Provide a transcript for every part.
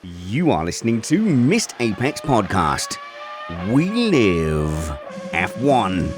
You are listening to Missed Apex Podcast. We live F1.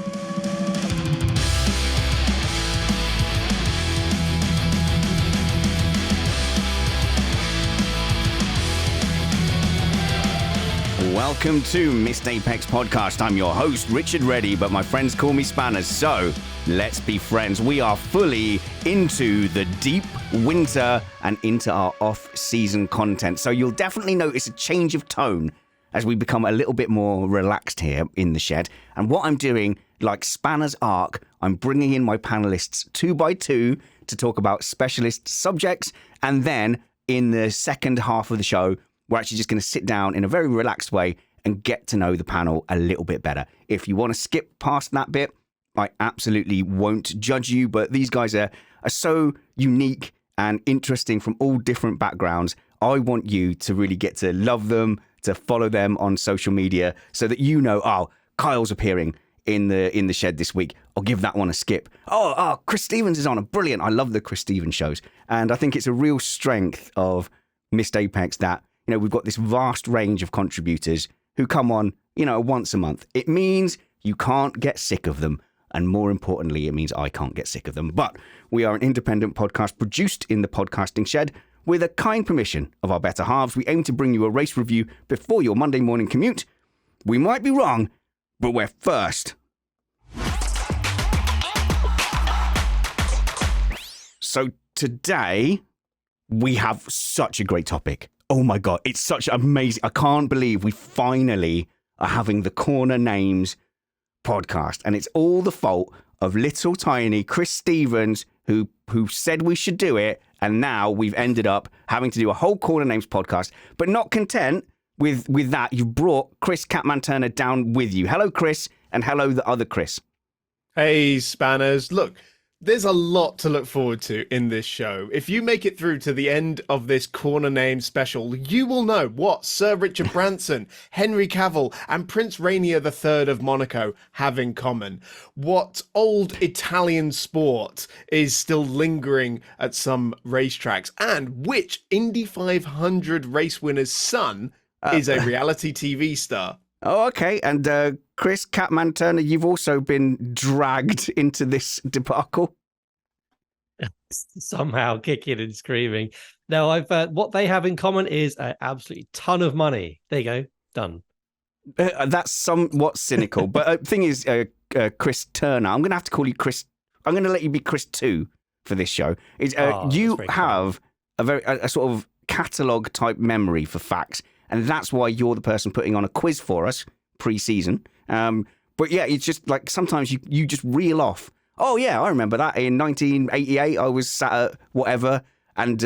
Welcome to Missed Apex Podcast. I'm your host, Richard Reddy, but my friends call me Spanners, so let's be friends. We are fully into the deep winter and into our off-season content, so you'll definitely notice a change of tone as we become a little bit more relaxed here in the shed. And what I'm doing, like Spanner's Arc, I'm bringing in my panelists 2 by 2 to talk about specialist subjects, and then in the second half of the show, we're actually just going to sit down in a very relaxed way and get to know the panel a little bit better. If you want to skip past that bit, I absolutely won't judge you, but these guys are so unique and interesting from all different backgrounds. I want you to really get to love them, to follow them on social media so that you know, oh, Kyle's appearing in the shed this week. I'll give that one a skip. Oh, Chris Stevens is on. Brilliant. I love the Chris Stevens shows. And I think it's a real strength of Missed Apex that, you know, we've got this vast range of contributors who come on, you know, once a month. It means you can't get sick of them. And more importantly, it means I can't get sick of them. But we are an independent podcast produced in the podcasting shed with a kind permission of our better halves. We aim to bring you a race review before your Monday morning commute. We might be wrong, but we're first. So today, we have such a great topic. Oh my God, it's such amazing. I can't believe we finally are having the Corner Names podcast. And it's all the fault of little tiny Chris Stevens who said we should do it. And now we've ended up having to do a whole Corner Names podcast. But not content with that, you've brought Chris Catman-Turner down with you. Hello, Chris, and hello, the other Chris. Hey, Spanners. Look, there's a lot to look forward to in this show. If you make it through to the end of this Corner Name special, you will know what Sir Richard Branson, Henry Cavill, and Prince Rainier III of Monaco have in common. What old Italian sport is still lingering at some racetracks, and which Indy 500 race winner's son is a reality TV star. Oh, okay. And Chris Catman-Turner, you've also been dragged into this debacle. Somehow kicking and screaming. No, I've what they have in common is an absolutely ton of money. There you go. Done. That's somewhat cynical. But the thing is, Chris Turner, I'm going to have to call you Chris. I'm going to let you be Chris 2 for this show. You have a sort of catalogue type memory for facts. And that's why you're the person putting on a quiz for us pre-season. But yeah, it's just like sometimes you just reel off. Oh yeah, I remember that in 1988. I was sat at whatever, and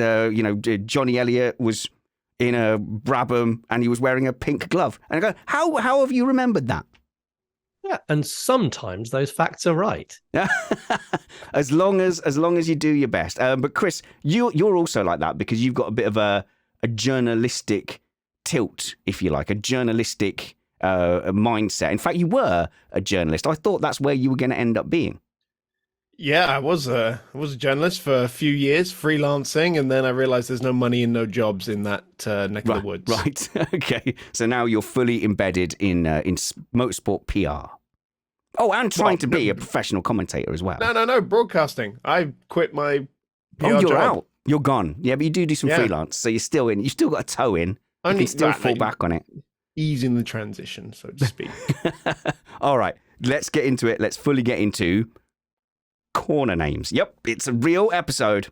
Johnny Elliott was in a Brabham and he was wearing a pink glove. And I go, how have you remembered that? Yeah, and sometimes those facts are right. as long as you do your best. But Chris, you're also like that because you've got a bit of a journalistic tilt, if you like, a journalistic mindset. In fact, you were a journalist. I thought that's where you were going to end up being. Yeah, I was a journalist for a few years, freelancing, and then I realized there's no money and no jobs in that neck of the woods. Right. Okay. So now you're fully embedded in motorsport PR. Oh, and trying to be a professional commentator as well. No, broadcasting. I quit my PR you're job. Out. You're gone. Yeah, but you do some freelance, so you're still in. You've still got a toe in. You can still fall back on it. Easing the transition, so to speak. All right, let's get into it. Let's fully get into Corner Names. Yep, it's a real episode.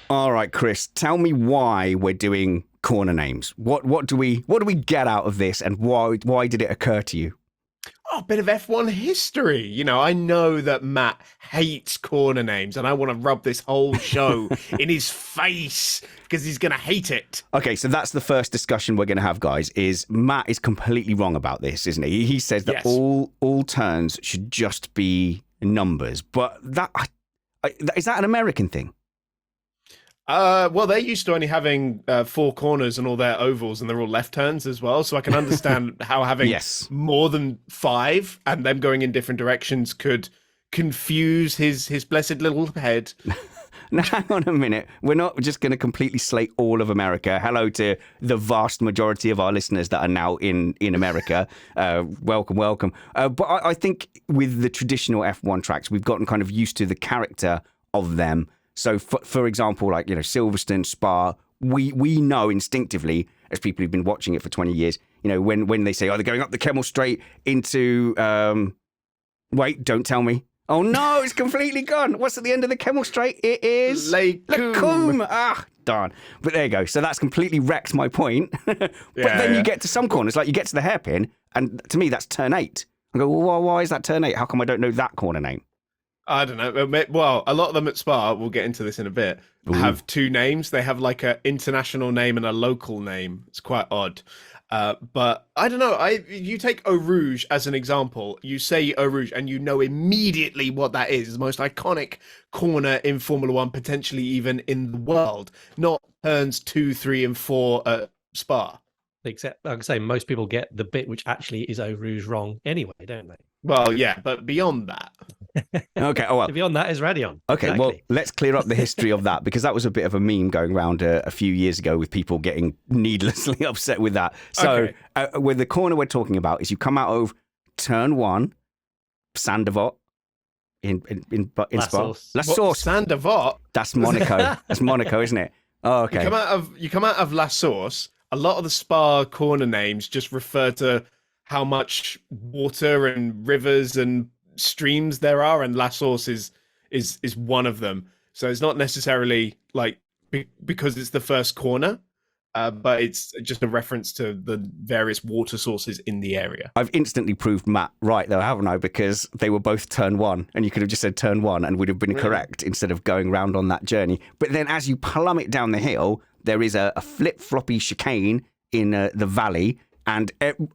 All right, Chris, tell me why we're doing Corner Names. What do we get out of this, and why did it occur to you? Oh, a bit of F1 history. You know, I know that Matt hates Corner Names, and I want to rub this whole show in his face because he's going to hate it. Okay, so that's the first discussion we're going to have, guys, is Matt is completely wrong about this, isn't he? He says that all turns should just be numbers. But is that an American thing? Well, they're used to only having 4 corners and all their ovals, and they're all left turns as well. So I can understand how having more than 5 and them going in different directions could confuse his blessed little head. Now, hang on a minute. We're not just going to completely slate all of America. Hello to the vast majority of our listeners that are now in America. Welcome. But I think with the traditional F1 tracks, we've gotten kind of used to the character of them. So, for example, like, Silverstone, Spa, we know instinctively, as people who've been watching it for 20 years, when they say, oh, they're going up the Kemmel Straight into... wait, don't tell me. Oh, no, it's completely gone. What's at the end of the Kemmel Straight? It is... Lake Coombe. Ah, darn. But there you go. So that's completely wrecked my point. But then you get to some corners, like you get to the hairpin, and to me, that's turn 8. I go, well, why is that turn 8? How come I don't know that corner name? I don't know. Well, a lot of them at Spa, we'll get into this in a bit, have two names. They have like an international name and a local name. It's quite odd. But I don't know. You take Eau Rouge as an example. You say Eau Rouge and you know immediately what that is. It's the most iconic corner in Formula One, potentially even in the world. Not turns 2, 3, and 4 at Spa. Except, like I say, most people get the bit which actually is Eau Rouge wrong anyway, don't they? Well, yeah, but beyond that. Okay, oh well. Beyond that is Radion. Okay, exactly. well, let's clear up the history of that, because that was a bit of a meme going around a few years ago with people getting needlessly upset with that. So, with the corner we're talking about is you come out of turn 1, Sandevot, in Spa. La Source. Sandevot? That's Monaco. That's Monaco, isn't it? Oh, okay. You come out of La Source. A lot of the Spa corner names just refer to how much water and rivers and streams there are, and La Source is one of them. So it's not necessarily like because it's the first corner, but it's just a reference to the various water sources in the area. I've instantly proved Matt right, though, haven't I? Because they were both turn 1, and you could have just said turn 1 and would have been correct instead of going round on that journey. But then as you plummet down the hill, there is a flip-floppy chicane in the valley. And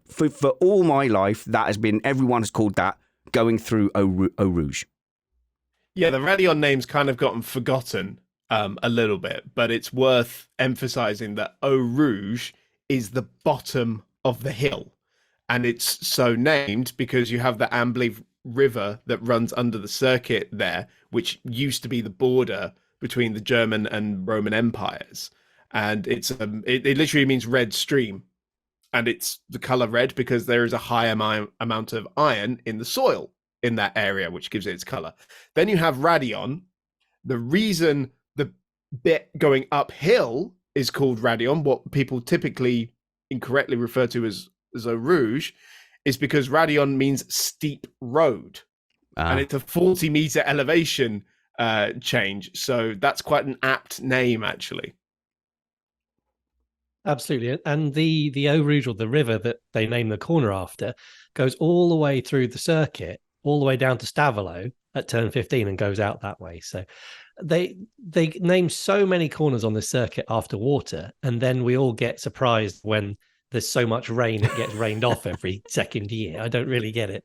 for all my life, that has been, everyone has called that going through Eau Rouge. Yeah, the Radion name's kind of gotten forgotten a little bit, but it's worth emphasizing that Eau Rouge is the bottom of the hill. And it's so named because you have the Amblève River that runs under the circuit there, which used to be the border between the German and Roman empires. And it literally means red stream. And it's the color red because there is a high amount of iron in the soil in that area, which gives it its color. Then you have Radion. The reason the bit going uphill is called Radion, what people typically incorrectly refer to as Eau Rouge, is because Radion means steep road. And it's a 40-meter elevation change. So that's quite an apt name, actually. Absolutely. And the Eau Rouge, or the river that they name the corner after, goes all the way through the circuit, all the way down to Stavelot at turn 15 and goes out that way. So they name so many corners on this circuit after water, and then we all get surprised when there's so much rain it gets rained off every second year. I don't really get it.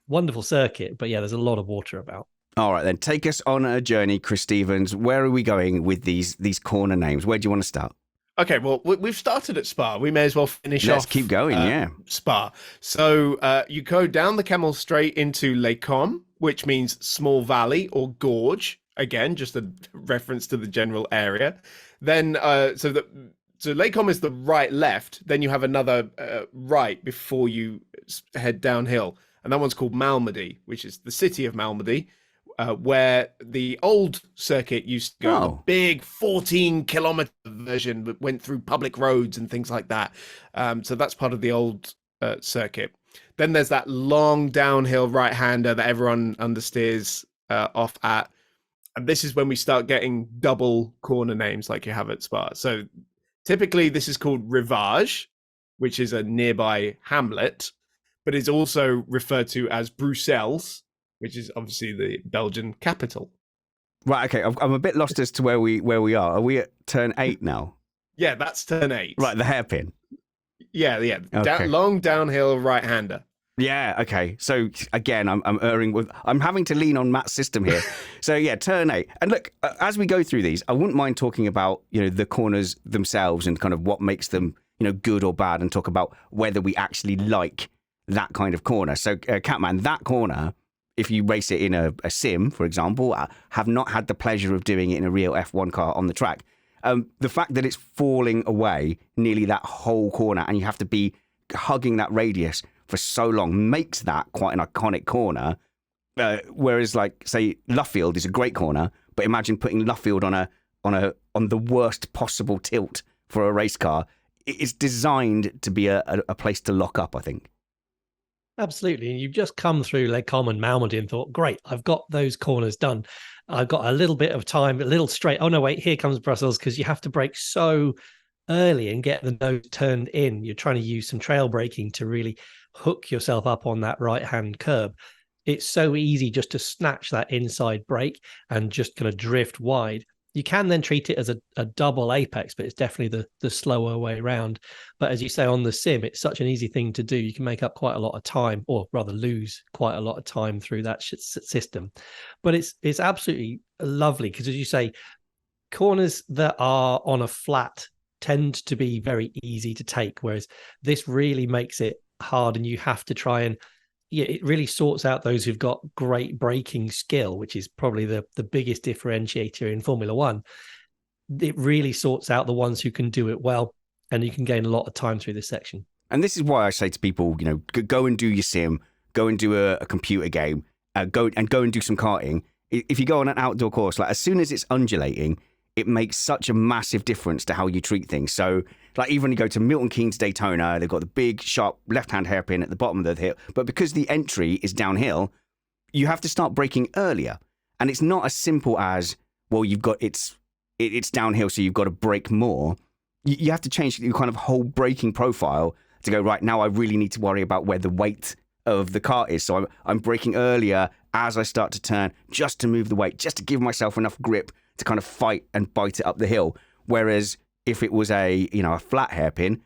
Wonderful circuit, but yeah, there's a lot of water about. All right, then take us on a journey, Chris Stevens. Where are we going with these corner names? Where do you want to start? Okay, well, we've started at Spa. We may as well finish off. Let's keep going, yeah. Spa. So you go down the Kemmel Straight into Les Combes, which means small valley or gorge. Again, just a reference to the general area. Then, so Les Combes is the right-left. Then you have another right before you head downhill. And that one's called Malmedy, which is the city of Malmedy. Where the old circuit used to go, the big 14-kilometer version that went through public roads and things like that. So that's part of the old circuit. Then there's that long downhill right-hander that everyone understeers off at. And this is when we start getting double corner names like you have at Spa. So typically this is called Rivage, which is a nearby hamlet, but is also referred to as Bruxelles, which is obviously the Belgian capital. Right, okay. I'm a bit lost as to where we are. Are we at turn 8 now? Yeah, that's turn 8. Right, the hairpin. Yeah. Okay. Long downhill right-hander. Yeah, okay. So again, I'm erring with. I'm having to lean on Matt's system here. So yeah, turn 8. And look, as we go through these, I wouldn't mind talking about the corners themselves and kind of what makes them good or bad, and talk about whether we actually like that kind of corner. So Catman, that corner if you race it in a sim, for example, have not had the pleasure of doing it in a real F1 car on the track. The fact that it's falling away nearly that whole corner and you have to be hugging that radius for so long makes that quite an iconic corner. Whereas, like, say, Luffield is a great corner, but imagine putting Luffield on the worst possible tilt for a race car. It's designed to be a place to lock up, I think. Absolutely. And you've just come through Les Combes and Malmedy and thought, great, I've got those corners done. I've got a little bit of time, a little straight. Oh, no, wait, here comes Brussels, because you have to brake so early and get the nose turned in. You're trying to use some trail braking to really hook yourself up on that right-hand curb. It's so easy just to snatch that inside brake and just kind of drift wide. You can then treat it as a double apex, but it's definitely the slower way around. But as you say, on the sim, it's such an easy thing to do. You can make up quite a lot of time, or rather lose quite a lot of time through that system. But it's absolutely lovely because, as you say, corners that are on a flat tend to be very easy to take, whereas this really makes it hard, and you have to try and it really sorts out those who've got great braking skill, which is probably the biggest differentiator in Formula One. It really sorts out the ones who can do it well, and you can gain a lot of time through this section. And this is why I say to people, go and do your sim, go and do a computer game, go and do some karting. If you go on an outdoor course, like as soon as it's undulating, it makes such a massive difference to how you treat things. So, like, even when you go to Milton Keynes Daytona, they've got the big, sharp left-hand hairpin at the bottom of the hill. But because the entry is downhill, you have to start braking earlier. And it's not as simple as, well, it's downhill, so you've got to brake more. You have to change your kind of whole braking profile to go, right, now I really need to worry about where the weight of the car is. So I'm braking earlier as I start to turn, just to move the weight, just to give myself enough grip to kind of fight and bite it up the hill. Whereas if it was a flat hairpin,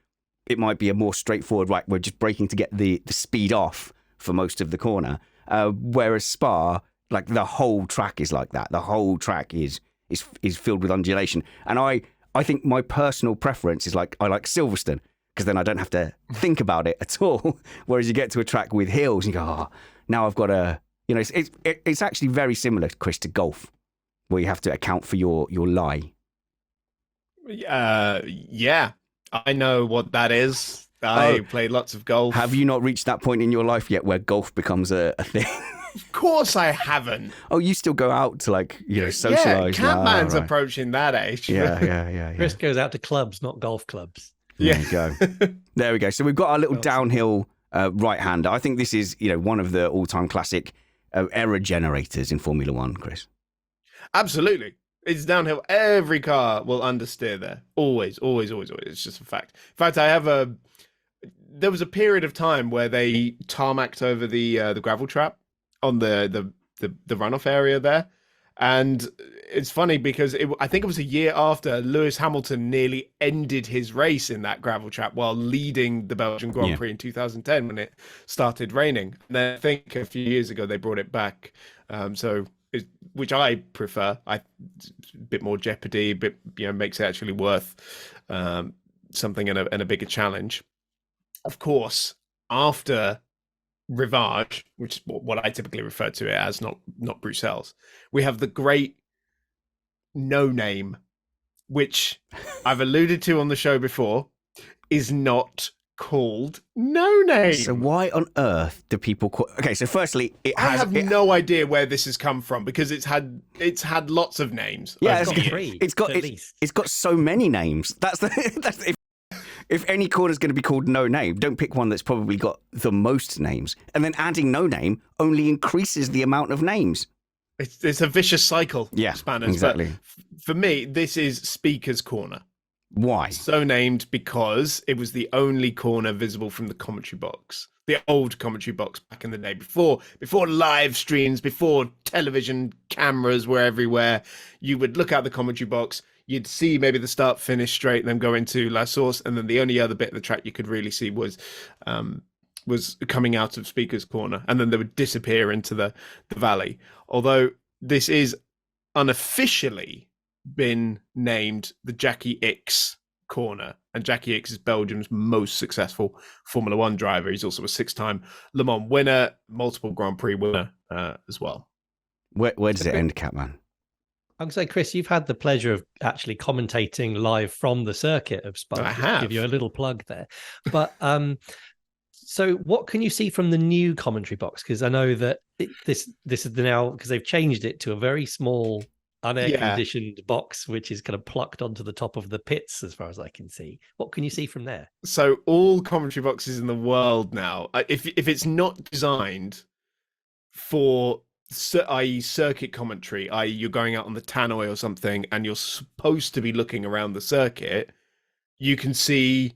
it might be a more straightforward, right, we're just braking to get the speed off for most of the corner. Whereas Spa, like, the whole track is like that. The whole track is filled with undulation. And I think my personal preference is, like, I like Silverstone, because then I don't have to think about it at all. Whereas you get to a track with hills and you go, now I've got to, it's actually very similar, Chris, to golf, where you have to account for your lie. Yeah, I know what that is. I played lots of golf. Have you not reached that point in your life yet where golf becomes a thing? Of course I haven't. Oh, you still go out to, like, socialise? Yeah, Catman's approaching that age. Yeah. Chris goes out to clubs, not golf clubs. There you go. There we go. So we've got our little downhill right-hander. I think this is, one of the all-time classic error generators in Formula One, Chris. Absolutely. It's downhill. Every car will understeer there. Always. It's just a fact. In fact, there was a period of time where they tarmacked over the gravel trap on the runoff area there. And it's funny because I think it was a year after Lewis Hamilton nearly ended his race in that gravel trap while leading the Belgian Grand Prix in 2010 when it started raining. And then I think a few years ago they brought it back. Which I prefer. A bit more jeopardy, makes it actually worth something and a bigger challenge. Of course, after Rivage, which is what I typically refer to it as, not Bruxelles, we have the great No Name, which I've alluded to on the show before, is not called No Name. So why on earth do people call? Okay, so firstly, I have no idea where this has come from because it's had lots of names. Yeah, it's got so many names. That's if any corner's going to be called No Name, don't pick one that's probably got the most names. And then adding No Name only increases the amount of names. It's a vicious cycle. Yeah, Spanners. exactly. But for me, this is Speaker's Corner. Why? So named because it was the only corner visible from the commentary box. The old commentary box back in the day, before live streams, before television cameras were everywhere. You would look out the commentary box, you'd see maybe the start finish straight, and then go into La Source, and then the only other bit of the track you could really see was coming out of Speaker's Corner, and then they would disappear into the valley. Although this is unofficially been named the Jackie Ickx Corner, and Jackie Ickx is Belgium's most successful Formula One driver. He's also a 6-time Le Mans winner, multiple Grand Prix winner, as well. Where does it end, Catman? I'm going to say, Chris, you've had the pleasure of actually commentating live from the circuit of Spa. I Just have. to give you a little plug there. But so what can you see from the new commentary box? Because I know that this is now, because they've changed it to a very small, unair-conditioned box, which is kind of plucked onto the top of the pits, as far as I can see. What can you see from there? So all commentary boxes in the world now, if it's not designed for, i.e. circuit commentary, i.e. you're going out on the tannoy or something and you're supposed to be looking around the circuit, you can see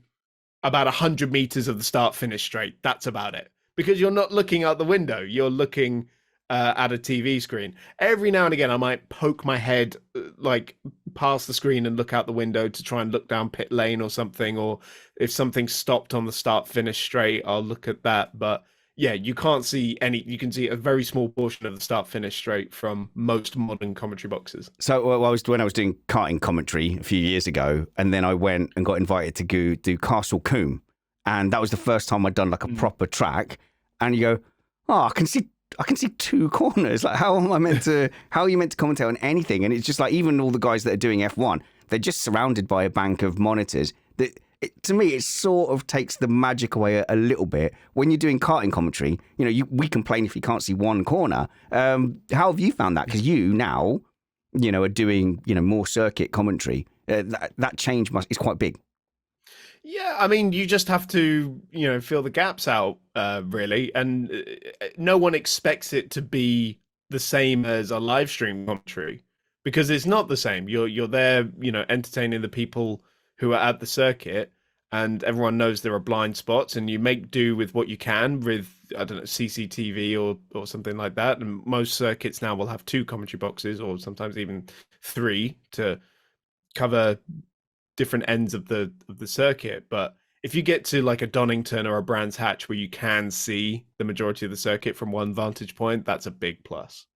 about 100 meters of the start finish straight. That's about it, because you're not looking out the window, you're looking at a TV screen. Every now and again I might poke my head like past the screen and look out the window to try and look down pit lane or something, or if something stopped on the start finish straight, I'll look at that. But yeah, you can't see any. You can see a very small portion of the start finish straight from most modern commentary boxes. So when I was doing karting commentary a few years ago, and then I went and got invited to go do Castle Combe, and that was the first time I'd done like a proper track. And you go, oh, I can see 2 corners. Like, how are you meant to commentate on anything? And it's just like, even all the guys that are doing F1, they're just surrounded by a bank of monitors. To me, it sort of takes the magic away a little bit. When you're doing karting commentary, we complain if you can't see one corner. How have you found that? Because you now, are doing, more circuit commentary. That change is quite big. Yeah, I mean, you just have to, fill the gaps out, really. And no one expects it to be the same as a live stream commentary, because it's not the same. You're there, entertaining the people who are at the circuit, and everyone knows there are blind spots, and you make do with what you can with, I don't know, CCTV or something like that. And most circuits now will have 2 commentary boxes, or sometimes even 3, to cover different ends of the circuit. But if you get to like a Donington or a Brands Hatch where you can see the majority of the circuit from one vantage point, that's a big plus.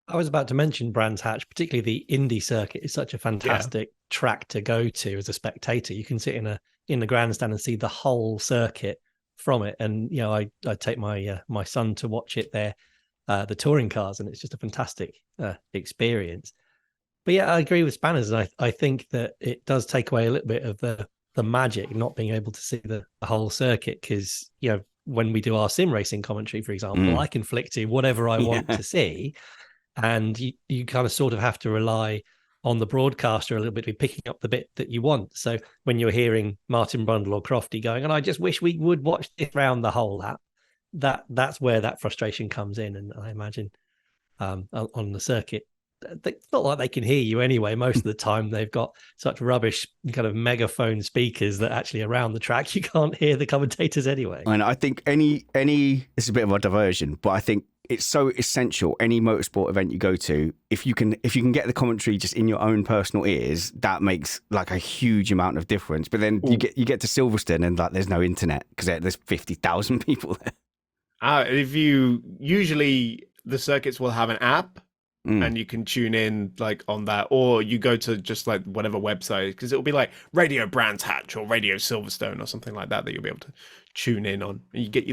I was about to mention Brands Hatch, particularly the Indy circuit is such a fantastic track to go to as a spectator. You can sit in the grandstand and see the whole circuit from it. And I take my son to watch it there, the touring cars, and it's just a fantastic experience. But yeah, I agree with Spanners. I think that it does take away a little bit of the magic, not being able to see the whole circuit, because when we do our sim racing commentary, for example, I can flick to whatever I want to see. And you kind of sort of have to rely on the broadcaster a little bit, picking up the bit that you want. So when you're hearing Martin Brundle or Crofty going, and I just wish we would watch this round the whole lap, that's where that frustration comes in. And I imagine on the circuit, it's not like they can hear you anyway. Most of the time they've got such rubbish kind of megaphone speakers that actually around the track you can't hear the commentators anyway. And I think it's a bit of a diversion, but I think it's so essential. Any motorsport event you go to, if you can get the commentary just in your own personal ears, that makes like a huge amount of difference. But then you get to Silverstone and like there's no internet because there's 50,000 people there. Usually the circuits will have an app. And you can tune in like on that, or you go to just like whatever website, because it'll be like Radio Brands Hatch or Radio Silverstone or something like that you'll be able to tune in on. And you get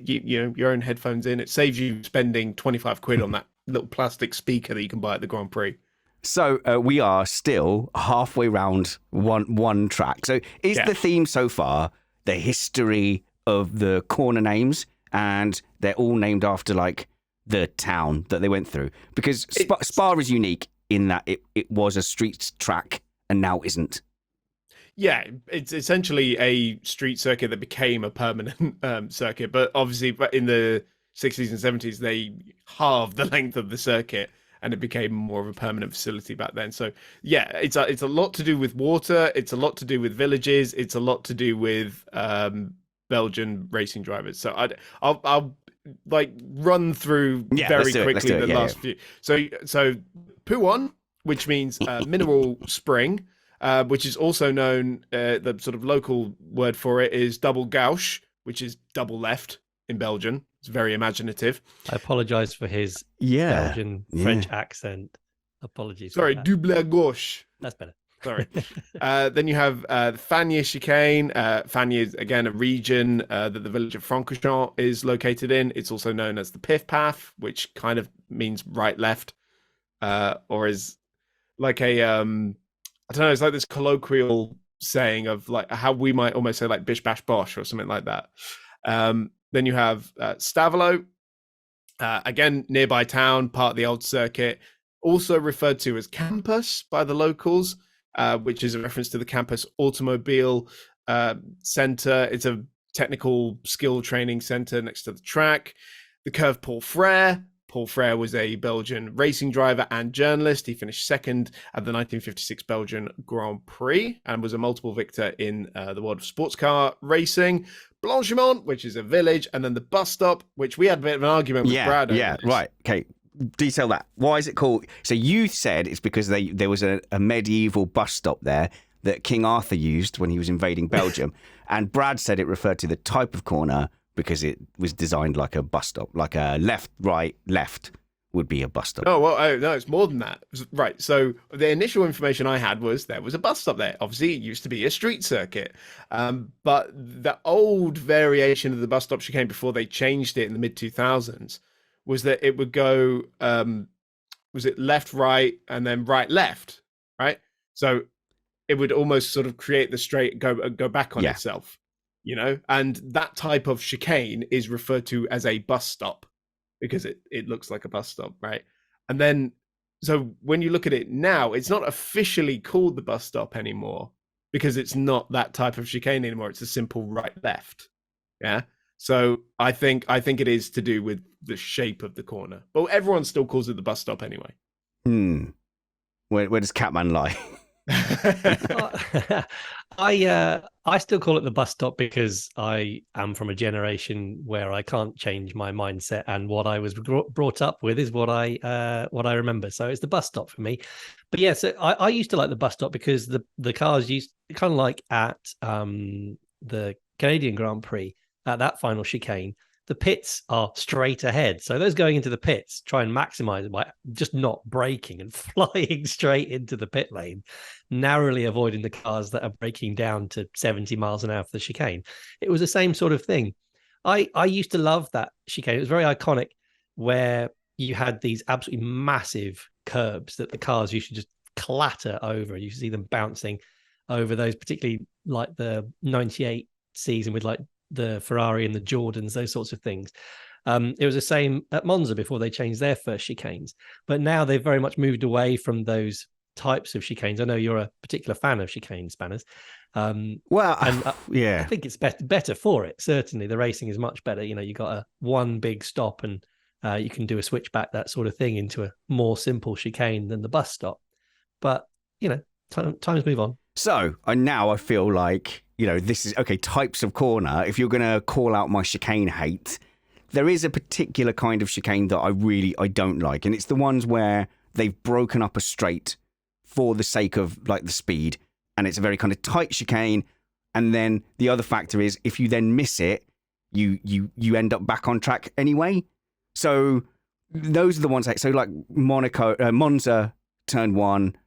your own headphones in. It saves you spending 25 quid on that little plastic speaker that you can buy at the Grand Prix. So we are still halfway round one track. So is the theme so far the history of the corner names, and they're all named after like the town that they went through? Because Spa is unique in that it was a street track and now isn't. Yeah, it's essentially a street circuit that became a permanent circuit. But obviously in the 60s and 70s, they halved the length of the circuit and it became more of a permanent facility back then. So yeah, it's a lot to do with water. It's a lot to do with villages. It's a lot to do with Belgian racing drivers. So I'll like run through very quickly the last few. So Pouon, which means mineral spring, which is also known, the sort of local word for it is double gauche, which is double left in Belgian. It's very imaginative. I apologize for his Belgian French accent. Apologies. Sorry, double gauche. That's better. Sorry. Then you have the Fagnes chicane. Fagnes is, again, a region that the village of Francorchamps is located in. It's also known as the Piff Path, which kind of means right, left, or is like a, I don't know, it's like this colloquial saying of like how we might almost say like bish, bash, bosh or something like that. Then you have Stavolo, again, nearby town, part of the old circuit, also referred to as Campus by the locals. Which is a reference to the Campus Automobile Center. It's a technical skill training center next to the track. The Curve Paul Frere. Paul Frere was a Belgian racing driver and journalist. He finished second at the 1956 Belgian Grand Prix and was a multiple victor in the world of sports car racing. Blanchimont, which is a village, and then the bus stop, which we had a bit of an argument with Brad over. Yeah, right. Okay. Detail that. Why is it called? So you said it's because there was a medieval bus stop there that King Arthur used when he was invading Belgium, and Brad said it referred to the type of corner because it was designed like a bus stop, like a left, right, left would be a bus stop. Oh, well, no, it's more than that. Right. So the initial information I had was there was a bus stop there. Obviously, it used to be a street circuit. But the old variation of the bus stop chicane before they changed it in the mid-2000s was that it would go, was it left, right, and then right, left, right? So it would almost sort of create the straight, go back on itself, you know? And that type of chicane is referred to as a bus stop because it looks like a bus stop, right? And then, so when you look at it now, it's not officially called the bus stop anymore because it's not that type of chicane anymore. It's a simple right, left, yeah? So I think it is to do with the shape of the corner, but everyone still calls it the bus stop anyway. Where does Catman lie? I still call it the bus stop because I am from a generation where I can't change my mindset, and what I was brought up with is what I remember. So it's the bus stop for me. But yeah, so I used to like the bus stop because the cars used kind of like at the Canadian Grand Prix. At that final chicane, the pits are straight ahead. So those going into the pits try and maximize it by just not braking and flying straight into the pit lane, narrowly avoiding the cars that are braking down to 70 miles an hour for the chicane. It was the same sort of thing. I used to love that chicane. It was very iconic where you had these absolutely massive curbs that the cars used to just clatter over. You see them bouncing over those, particularly like the 98 season with like the Ferrari and the Jordans, those sorts of things. It was the same at Monza before they changed their first chicanes, but now they've very much moved away from those types of chicanes. I know you're a particular fan of chicane spanners. I think it's better for it. Certainly the racing is much better. You know, you got one big stop and you can do a switchback, that sort of thing, into a more simple chicane than the bus stop. But, you know, times move on. So now I feel like, you know, this is, okay, types of corner. If you're going to call out my chicane hate, there is a particular kind of chicane that I don't like. And it's the ones where they've broken up a straight for the sake of like the speed. And it's a very kind of tight chicane. And then the other factor is if you then miss it, you end up back on track anyway. So those are the ones so like Monaco, Monza, turn one,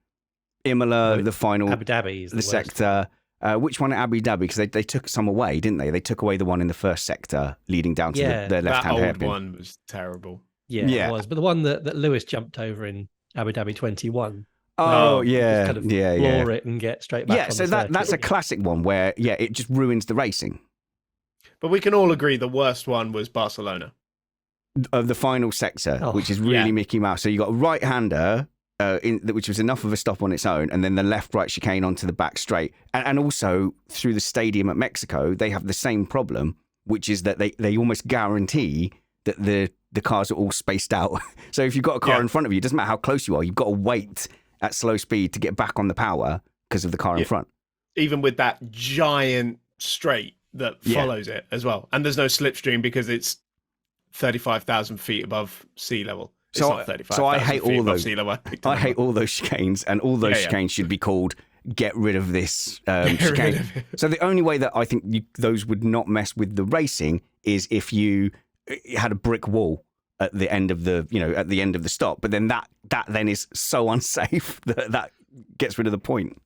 Imola, the final, Abu Dhabi is the sector. Which one at Abu Dhabi? Because they took some away, didn't they? They took away the one in the first sector leading down to the left-hand hairpin. That old one was terrible. Yeah, it was. But the one that Lewis jumped over in Abu Dhabi 21. Oh, kind of floor it and get straight back. Yeah, so that's a classic one where, it just ruins the racing. But we can all agree the worst one was Barcelona. Of the final sector, which is really Mickey Mouse. So you got a right-hander, which was enough of a stop on its own, and then the left-right chicane onto the back straight. And also, through the stadium at Mexico, they have the same problem, which is that they almost guarantee that the cars are all spaced out. So if you've got a car in front of you, it doesn't matter how close you are, you've got to wait at slow speed to get back on the power because of the car in front. Even with that giant straight that follows it as well. And there's no slipstream because it's 35,000 feet above sea level. So I hate all those. I hate all those chicanes, and all those chicanes should be called "get rid of this chicane." So the only way that I think those would not mess with the racing is if you had a brick wall at the end of the stop. But then that then is so unsafe that gets rid of the point.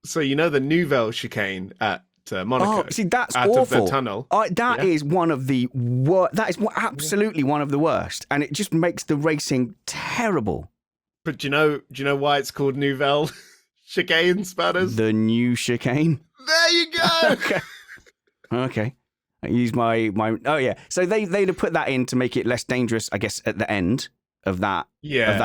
So you know the Nouvelle chicane at Monaco. Oh, see, that's out awful. of the tunnel. That is one of the That is absolutely one of the worst, and it just makes the racing terrible. But do you know why it's called Nouvelle chicane, Spanners? The new chicane. There you go. Okay. I use my. Oh yeah. So they'd have put that in to make it less dangerous, I guess, at the end of that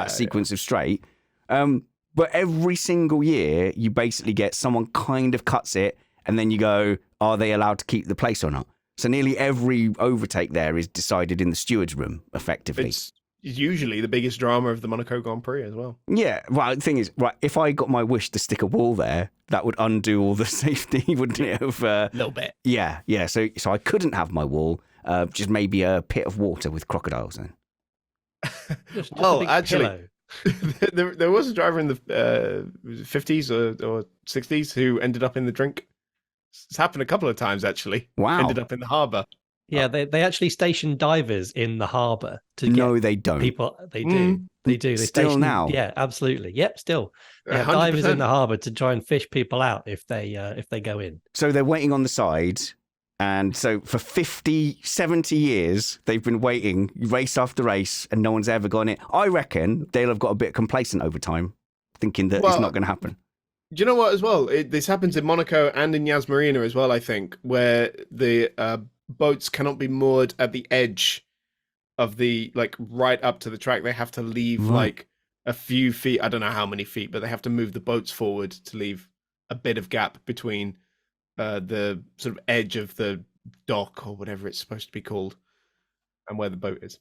sequence of straight. But every single year, you basically get someone kind of cuts it, and then you go, are they allowed to keep the place or not? So nearly every overtake there is decided in the steward's room, effectively. It's usually the biggest drama of the Monaco Grand Prix as well. Yeah, well, the thing is, if I got my wish to stick a wall there, that would undo all the safety, wouldn't it? A little bit. Yeah. So I couldn't have my wall, just maybe a pit of water with crocodiles in. Just well, actually, there was a driver in the 50s or 60s who ended up in the drink. It's happened a couple of times, actually. Wow. Ended up in the harbour. Yeah, they actually station divers in the harbour to No, get they don't. people. They do. They do. They Still station, now? Yeah, absolutely. Yep, still. Yeah, 100%. divers in the harbour to try and fish people out if they go in. So they're waiting on the side. And so for 50, 70 years, they've been waiting race after race and no one's ever gone in. I reckon they'll have got a bit complacent over time, thinking that it's not going to happen. Do you know what as well? This happens in Monaco and in Yas Marina as well, I think, where the boats cannot be moored at the edge of the, like, right up to the track. They have to leave like a few feet. I don't know how many feet, but they have to move the boats forward to leave a bit of gap between the sort of edge of the dock or whatever it's supposed to be called and where the boat is.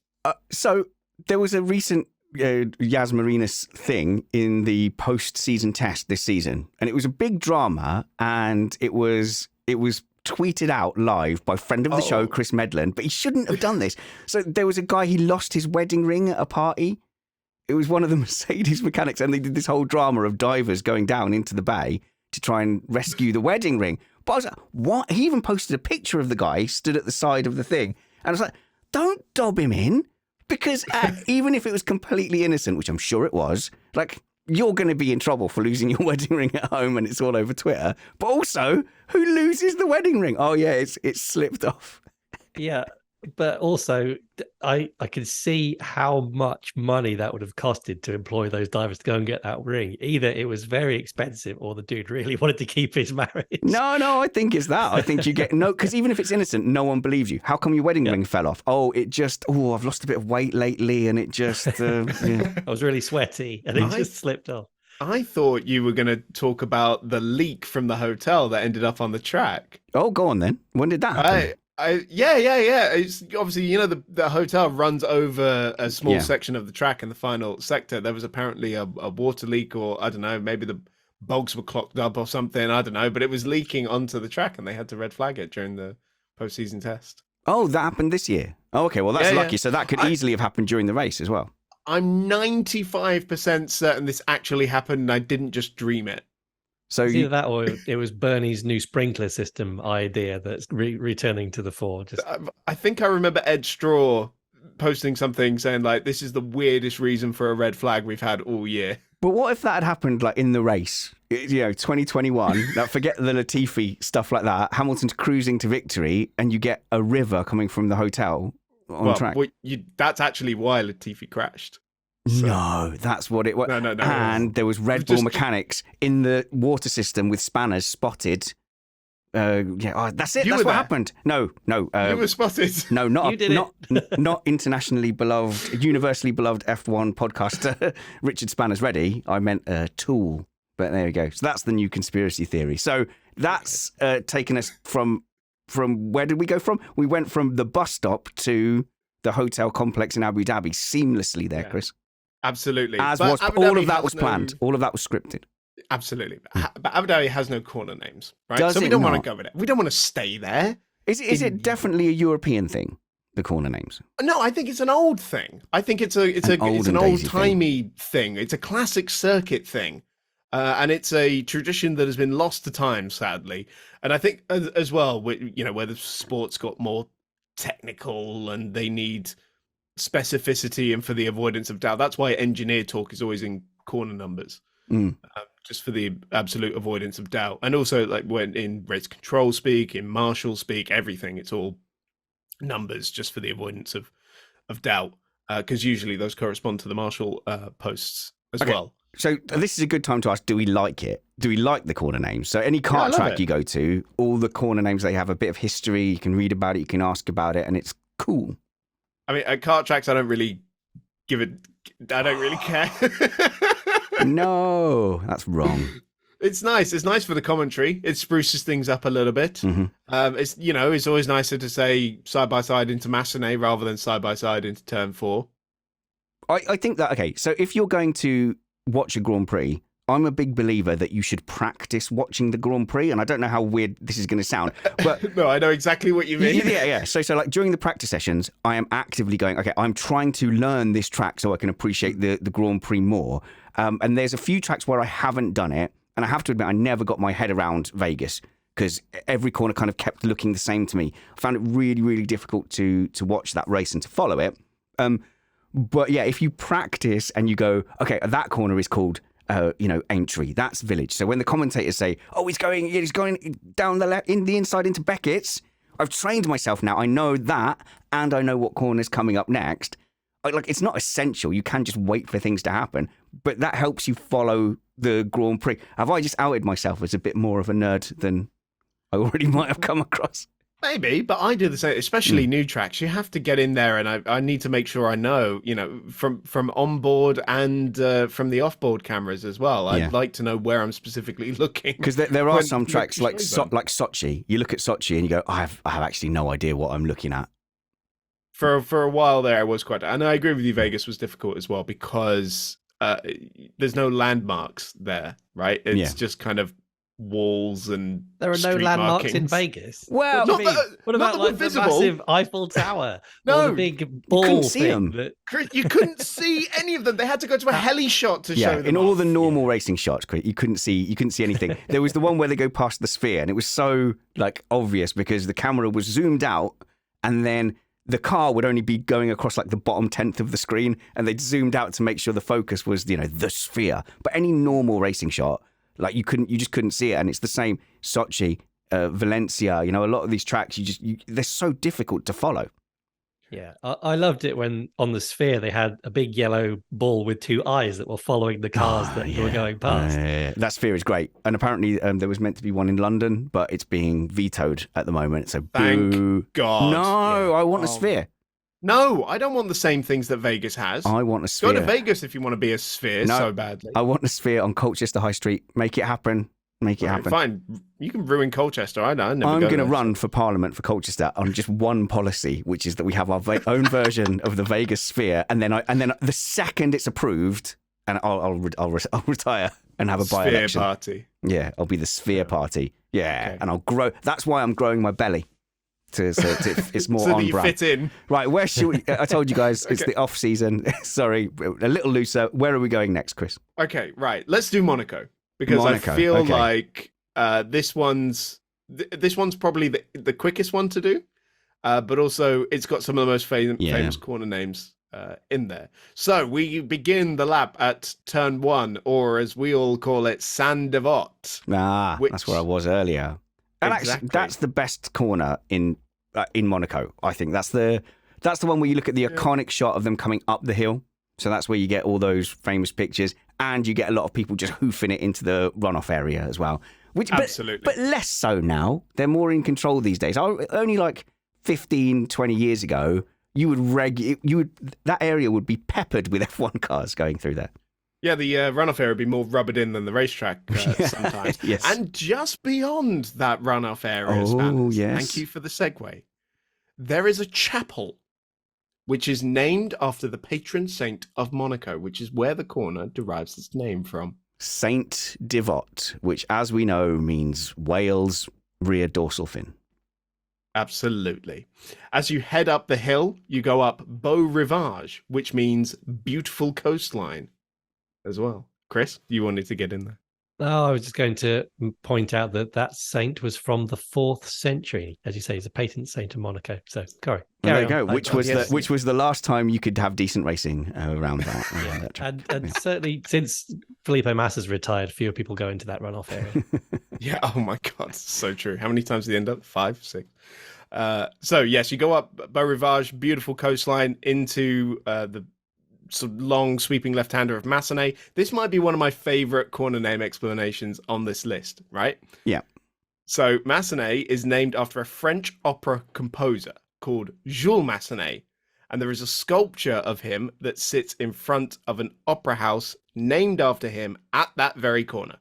So there was a recent Yas Marinas thing in the post-season test this season, and it was a big drama, and it was tweeted out live by friend of the show, Chris Medland, but he shouldn't have done this. So there was a guy, he lost his wedding ring at a party. It was one of the Mercedes mechanics, and they did this whole drama of divers going down into the bay to try and rescue the wedding ring. But I was like, what? He even posted a picture of the guy stood at the side of the thing. And I was like, don't dob him in. Because even if it was completely innocent, which I'm sure it was, like, you're going to be in trouble for losing your wedding ring at home and it's all over Twitter. But also, who loses the wedding ring? Oh, yeah, it's slipped off. Yeah, but also I could see how much money that would have costed to employ those divers to go and get that ring. Either it was very expensive or the dude really wanted to keep his marriage. No, I think it's that. I think you get because even if it's innocent, no one believes you. How come your wedding ring fell off? I've lost a bit of weight lately and it just, I was really sweaty and it just slipped off. I thought you were going to talk about the leak from the hotel that ended up on the track. Oh, go on then. When did that happen? Yeah. It's obviously, the hotel runs over a small section of the track in the final sector. There was apparently a water leak, or I don't know, maybe the bogs were clogged up or something. I don't know, but it was leaking onto the track and they had to red flag it during the postseason test. Oh, that happened this year. Oh, okay. Well, that's lucky. Yeah. So that could easily have happened during the race as well. I'm 95% certain this actually happened and I didn't just dream it. So either that or it was Bernie's new sprinkler system idea that's returning to the fore. I think I remember Ed Straw posting something saying, like, this is the weirdest reason for a red flag we've had all year. But what if that had happened, like, in the race? 2021, now forget the Latifi stuff like that. Hamilton's cruising to victory and you get a river coming from the hotel on track. That's actually why Latifi crashed. So. No, that's what it was. No. And there was Red Bull mechanics in the water system with spanners spotted. That's it. That's what happened. No. You were spotted. No, not internationally beloved, universally beloved F1 podcaster Richard Spanners Ready. I meant a tool. But there we go. So that's the new conspiracy theory. So that's taken us from where did we go from? We went from the bus stop to the hotel complex in Abu Dhabi seamlessly there, Chris. Absolutely. All of that was planned. All of that was scripted. Absolutely. But Abu Dhabi has no corner names, right? So we don't want to go with it. We don't want to stay there. Is it definitely a European thing, the corner names? No, I think it's an old thing. I think it's an old-timey thing. It's a classic circuit thing. And it's a tradition that has been lost to time, sadly. And I think as well, where the sports got more technical and they need specificity and for the avoidance of doubt. That's why engineer talk is always in corner numbers. just for the absolute avoidance of doubt. And also, like when in race control speak, in marshal speak, everything, it's all numbers just for the avoidance of doubt, because usually those correspond to the marshal posts as well. So this is a good time to ask, do we like it? Do we like the corner names? So any kart track you go to, all the corner names, they have a bit of history. You can read about it, you can ask about it, and it's cool. I mean, at kart tracks, I don't really care. No, that's wrong. It's nice. It's nice for the commentary. It spruces things up a little bit. Mm-hmm. It's always nicer to say side by side into Massenet rather than side by side into turn 4. I think that, okay, so if you're going to watch a Grand Prix, I'm a big believer that you should practice watching the Grand Prix, and I don't know how weird this is going to sound, but no, I know exactly what you mean. Yeah. So like during the practice sessions, I am actively going, okay, I'm trying to learn this track so I can appreciate the Grand Prix more. And there's a few tracks where I haven't done it, and I have to admit, I never got my head around Vegas because every corner kind of kept looking the same to me. I found it really, really difficult to watch that race and to follow it. But yeah, if you practice and you go, okay, that corner is called, Aintree, that's Village. So when the commentators say, oh, he's going down the left, in the inside into Beckett's, I've trained myself now. I know that, and I know what corner's coming up next. Like, it's not essential. You can just wait for things to happen, but that helps you follow the Grand Prix. Have I just outed myself as a bit more of a nerd than I already might have come across? Maybe, but I do the same, especially new tracks. You have to get in there, and I need to make sure I know, from onboard and from the offboard cameras as well. I'd like to know where I'm specifically looking. Because there are some tracks like Sochi. You look at Sochi and you go, I have actually no idea what I'm looking at. For a while there, I was quite, and I agree with you. Vegas was difficult as well because there's no landmarks there, right? It's just kind of walls and there are no landmarks in Vegas. Well, what about like the massive Eiffel Tower? No, or the big ball thing. You couldn't see any of them. They had to go to a heli shot to show them. In all the normal racing shots, you couldn't see anything. There was the one where they go past the sphere, and it was so like obvious because the camera was zoomed out, and then the car would only be going across like the bottom 10th of the screen, and they'd zoomed out to make sure the focus was the sphere. But any normal racing shot, like you just couldn't see it. And it's the same Sochi, Valencia, a lot of these tracks, they're so difficult to follow. Yeah, I loved it when on the sphere they had a big yellow ball with two eyes that were following the cars that were going past. That sphere is great. And apparently there was meant to be one in London, but it's being vetoed at the moment. So thank God. No, I want a sphere. No, I don't want the same things that Vegas has. I want a sphere. Go to Vegas if you want to be a sphere so badly. I want a sphere on Colchester High Street. Make it happen. Make it happen. Fine. You can ruin Colchester. I'm going to run for Parliament for Colchester on just one policy, which is that we have our own version of the Vegas sphere, and then the second it's approved, and I'll retire and have a by-election. Sphere party. Yeah, I'll be the sphere party. Yeah, okay. And I'll grow. That's why I'm growing my belly. It's more so on that you brand. Fit in. Right, where should we? I told you guys it's the off season. Sorry, a little looser. Where are we going next, Chris? Okay, right. Let's do Monaco. Because I feel like this one's probably the quickest one to do, but also it's got some of the most famous corner names in there. So we begin the lap at turn 1, or as we all call it, Saint Devote. That's where I was earlier. And actually, that's the best corner in Monaco. I think that's the one where you look at the iconic shot of them coming up the hill. So that's where you get all those famous pictures, and you get a lot of people just hoofing it into the runoff area as well. Absolutely. But less so now. They're more in control these days. Only like 15, 20 years ago, that area would be peppered with F1 cars going through there. Yeah, the runoff area would be more rubbered in than the racetrack sometimes. Yes. And just beyond that runoff area, thank you for the segue, there is a chapel which is named after the patron saint of Monaco, which is where the corner derives its name from. Saint Devote, which, as we know, means whale's rear dorsal fin. Absolutely. As you head up the hill, you go up Beau Rivage, which means beautiful coastline as well. Chris, you wanted to get in there. Oh, I was just going to point out that saint was from the 4th century. As you say, he's a patron saint of Monaco. So, There carry you on. go. Which was the last time you could have decent racing around that. And certainly since Felipe Massa's retired, fewer people go into that runoff area. Yeah. Oh my God. So true. How many times did they end up? 5, 6. So yes, you go up Beau Rivage, beautiful coastline, into the sort of long sweeping left-hander of Massenet. This might be one of my favorite corner name explanations on this list, right? Yeah. So Massenet is named after a French opera composer called Jules Massenet, and there is a sculpture of him that sits in front of an opera house named after him at that very corner.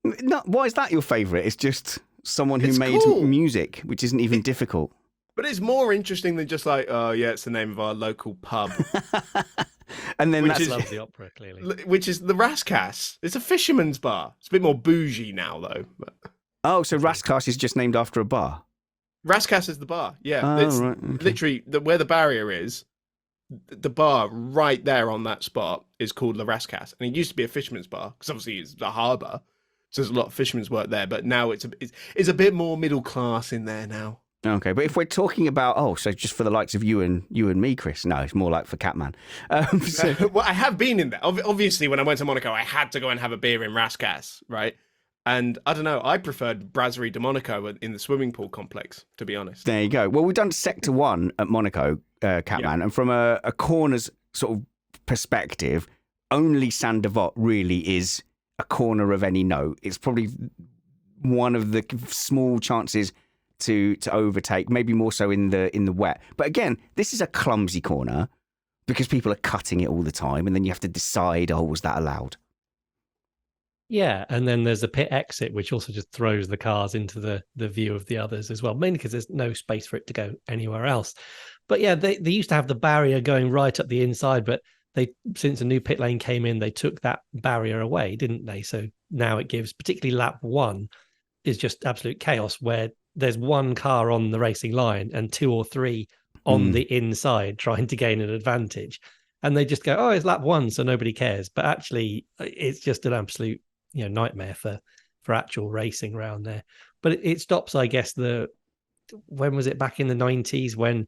No, why is that your favourite? It's just someone who made music, which isn't even difficult. But it's more interesting than just like, oh yeah, it's the name of our local pub. And then I love the opera, clearly. Which is the Rascasse. It's a fisherman's bar. It's a bit more bougie now, though. But... Oh, so Rascasse is just named after a bar? Rascasse is the bar, yeah. Oh, it's right, okay. literally where the barrier is, the bar right there on that spot is called La Rascasse. And it used to be a fisherman's bar, because obviously it's the harbour. So there's a lot of fishermen's work there. But now it's a bit more middle class in there now. Okay, but if we're talking about, so just for the likes of you and me, Chris, no, it's more like for Catman. Well, I have been in there. Obviously, when I went to Monaco, I had to go and have a beer in Rascasse, right? And I don't know, I preferred Brasserie de Monaco in the swimming pool complex, to be honest. There you go. Well, we've done Sector 1 at Monaco, Catman, and from a corner's sort of perspective, only Saint-Devote really is a corner of any note. It's probably one of the small chances to overtake, maybe more so in the wet. But again, this is a clumsy corner because people are cutting it all the time, and then you have to decide, was that allowed? Yeah, and then there's a pit exit, which also just throws the cars into the view of the others as well, mainly because there's no space for it to go anywhere else. But yeah, they used to have the barrier going right up the inside, but since a new pit lane came in, they took that barrier away, didn't they? So now it gives, particularly lap 1, is just absolute chaos where there's one car on the racing line and 2 or 3 on the inside trying to gain an advantage. And they just go, it's lap 1, so nobody cares. But actually, it's just an absolute nightmare for actual racing around there. But it stops, I guess, when was it, back in the 90s when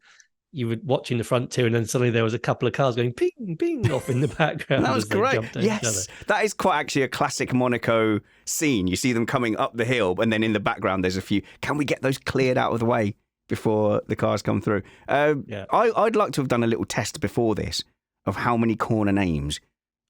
you were watching the front 2 and then suddenly there was a couple of cars going ping, ping off in the background. That was great. Yes, that is quite actually a classic Monaco scene. You see them coming up the hill and then in the background there's a few. Can we get those cleared out of the way before the cars come through? I'd like to have done a little test before this of how many corner names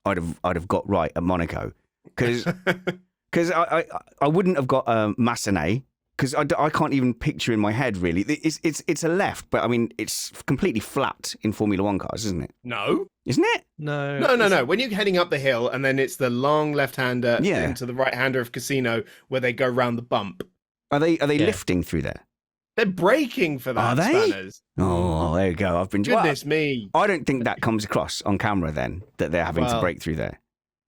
I'd have got right at Monaco. Because I wouldn't have got Massenet, because I can't even picture in my head, really. It's a left, but I mean, it's completely flat in Formula One cars, isn't it? No. Isn't it? No. When you're heading up the hill and then it's the long left-hander into the right-hander of Casino where they go round the bump. Are they lifting through there? They're braking for that, Are they? Spanners. Oh, there you go. Goodness me. I don't think that comes across on camera then, that they're having to brake through there.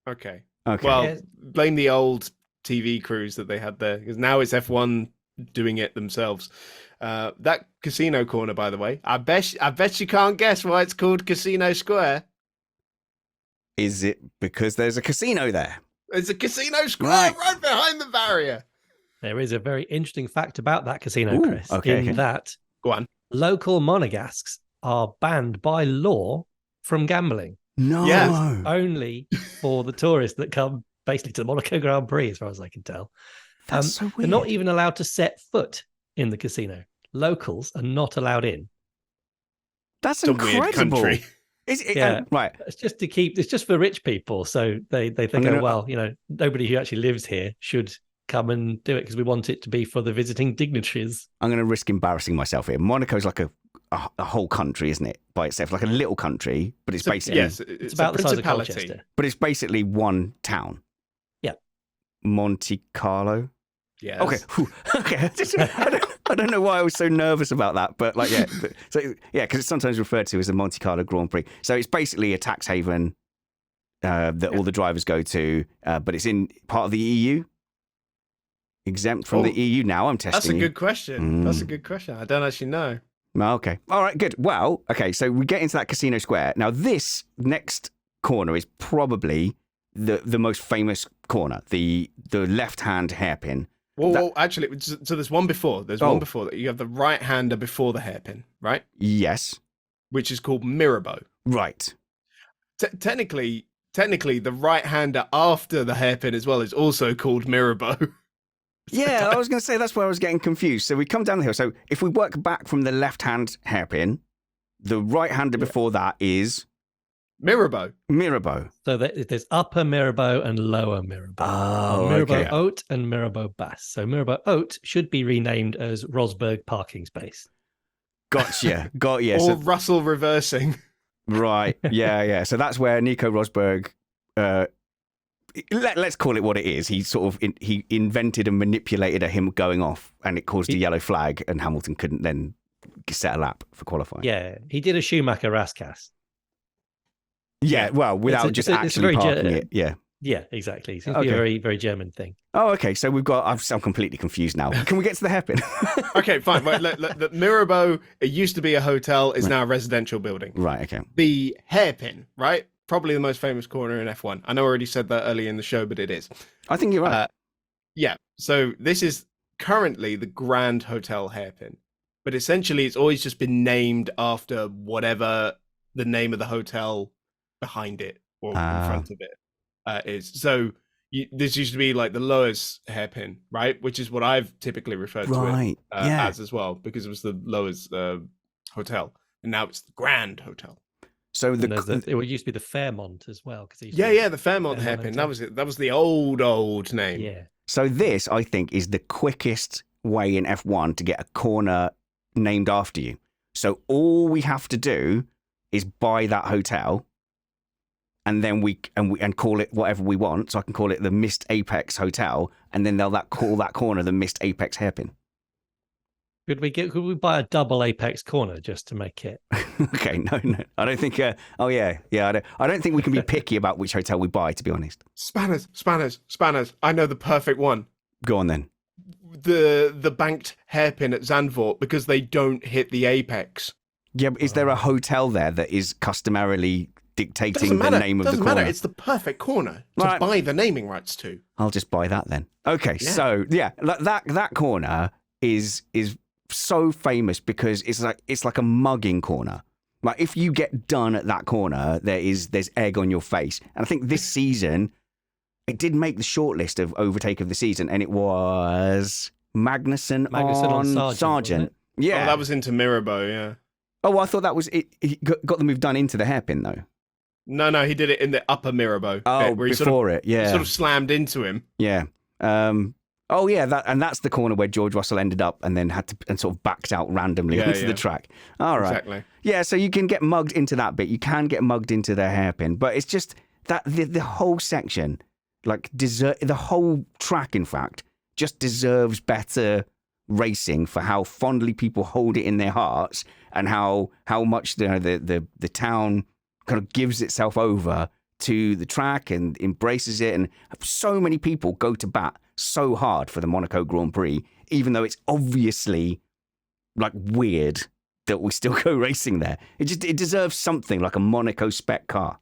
Okay. Okay. Well, blame the old TV crews that they had there, because now it's F1 doing it themselves. That Casino corner, by the way, I bet you can't guess why it's called Casino Square. Is it because there's a casino there? It's a Casino Square right behind the barrier. There is a very interesting fact about that casino, Chris, that Go on. local Monegasques are banned by law from gambling. No. Yes. Only for the tourists that come basically to the Monaco Grand Prix, as far as I can tell. That's so weird. They're not even allowed to set foot in the casino. Locals are not allowed in. That's it's incredible. A weird country. Right. It's just for rich people. So they think, nobody who actually lives here should come and do it because we want it to be for the visiting dignitaries. I'm going to risk embarrassing myself here. Monaco's like a whole country, isn't it, by itself? Like a little country, but it's basically... Yes, it's about the size of Colchester. But it's basically one town. Yeah. Monte Carlo? Yes. Okay. I don't know why I was so nervous about that, but because it's sometimes referred to as the Monte Carlo Grand Prix. So it's basically a tax haven that all the drivers go to, but it's in part of the EU. Exempt from the EU now. I'm testing. That's a good question. That's a good question. I don't actually know. Okay. All right, good. Well, okay, so we get into that Casino Square. Now, this next corner is probably the most famous corner, the left-hand hairpin. Well, actually, so there's one before. There's one before that. You have the right-hander before the hairpin, right? Yes. Which is called Mirabeau. Right. Technically, the right-hander after the hairpin as well is also called Mirabeau. Yeah, I was going to say that's where I was getting confused. So we come down the hill. So if we work back from the left-hand hairpin, the right-hander before that is... Mirabeau. So there's upper Mirabeau and lower Mirabeau. Oh, Mirabeau okay. Haute and Mirabeau Basse. So Mirabeau Haute should be renamed as Rosberg parking space. Gotcha. Got you. Or So, Russell reversing. right. Yeah. So that's where Nico Rosberg... let's call it what it is. He sort of he invented and manipulated him going off, and it caused a yellow flag, and Hamilton couldn't then set a lap for qualifying. Yeah, he did a Schumacher Rascasse. Yeah, well, without just actually parking it. Yeah. Yeah, exactly. It seems to be a very, very German thing. Oh, okay. So we've got... I'm completely confused now. Can we get to the hairpin? Okay, fine. Right, the Mirabeau, it used to be a hotel, is now a residential building. Right, okay. The hairpin, right? Probably the most famous corner in F1. I know I already said that earlier in the show, but it is. I think you're right. Yeah. So this is currently the Grand Hotel hairpin. But essentially, it's always just been named after whatever the name of the hotel behind it or in front of it is. So this used to be like the lowest hairpin, right? Which is what I've typically referred to it as well, because it was the lowest hotel. And now it's the Grand Hotel. So it used to be the Fairmont as well. The Fairmont hairpin. That was it. That was the old name. Yeah. So this, I think, is the quickest way in F1 to get a corner named after you. So all we have to do is buy that hotel, and then we call it whatever we want. So I can call it the Missed Apex Hotel, and then they'll call that corner the Missed Apex Hairpin. Could we buy a double apex corner just to make it? Okay, no, I don't think. I don't think we can be picky about which hotel we buy. To be honest, Spanners. I know the perfect one. Go on then. The banked hairpin at Zandvoort, because they don't hit the apex. Yeah, but is there a hotel there that is customarily dictating the name of the corner? Doesn't matter. It's the perfect corner to buy the naming rights to. I'll just buy that then. Okay, so that corner is so famous because it's like a mugging corner. Like if you get done at that corner, there's egg on your face. And I think this season it did make the shortlist of overtake of the season, and it was Magnussen on Sargent. Yeah, that was into Mirabeau. Yeah. Oh, well, I thought that was it. He got the move done into the hairpin though. No, he did it in the upper Mirabeau. Oh, where he before it, yeah, sort of slammed into him. Yeah. Oh yeah, that's the corner where George Russell ended up and then had to and sort of backed out randomly onto the track. All right. Exactly. Yeah, so you can get mugged into that bit. You can get mugged into their hairpin, but it's just that the whole section, like the whole track, in fact, just deserves better racing for how fondly people hold it in their hearts and how much the town kind of gives itself over to the track and embraces it, and so many people go to bat so hard for the Monaco Grand Prix, even though it's obviously like weird that we still go racing there. It deserves something like a Monaco spec car.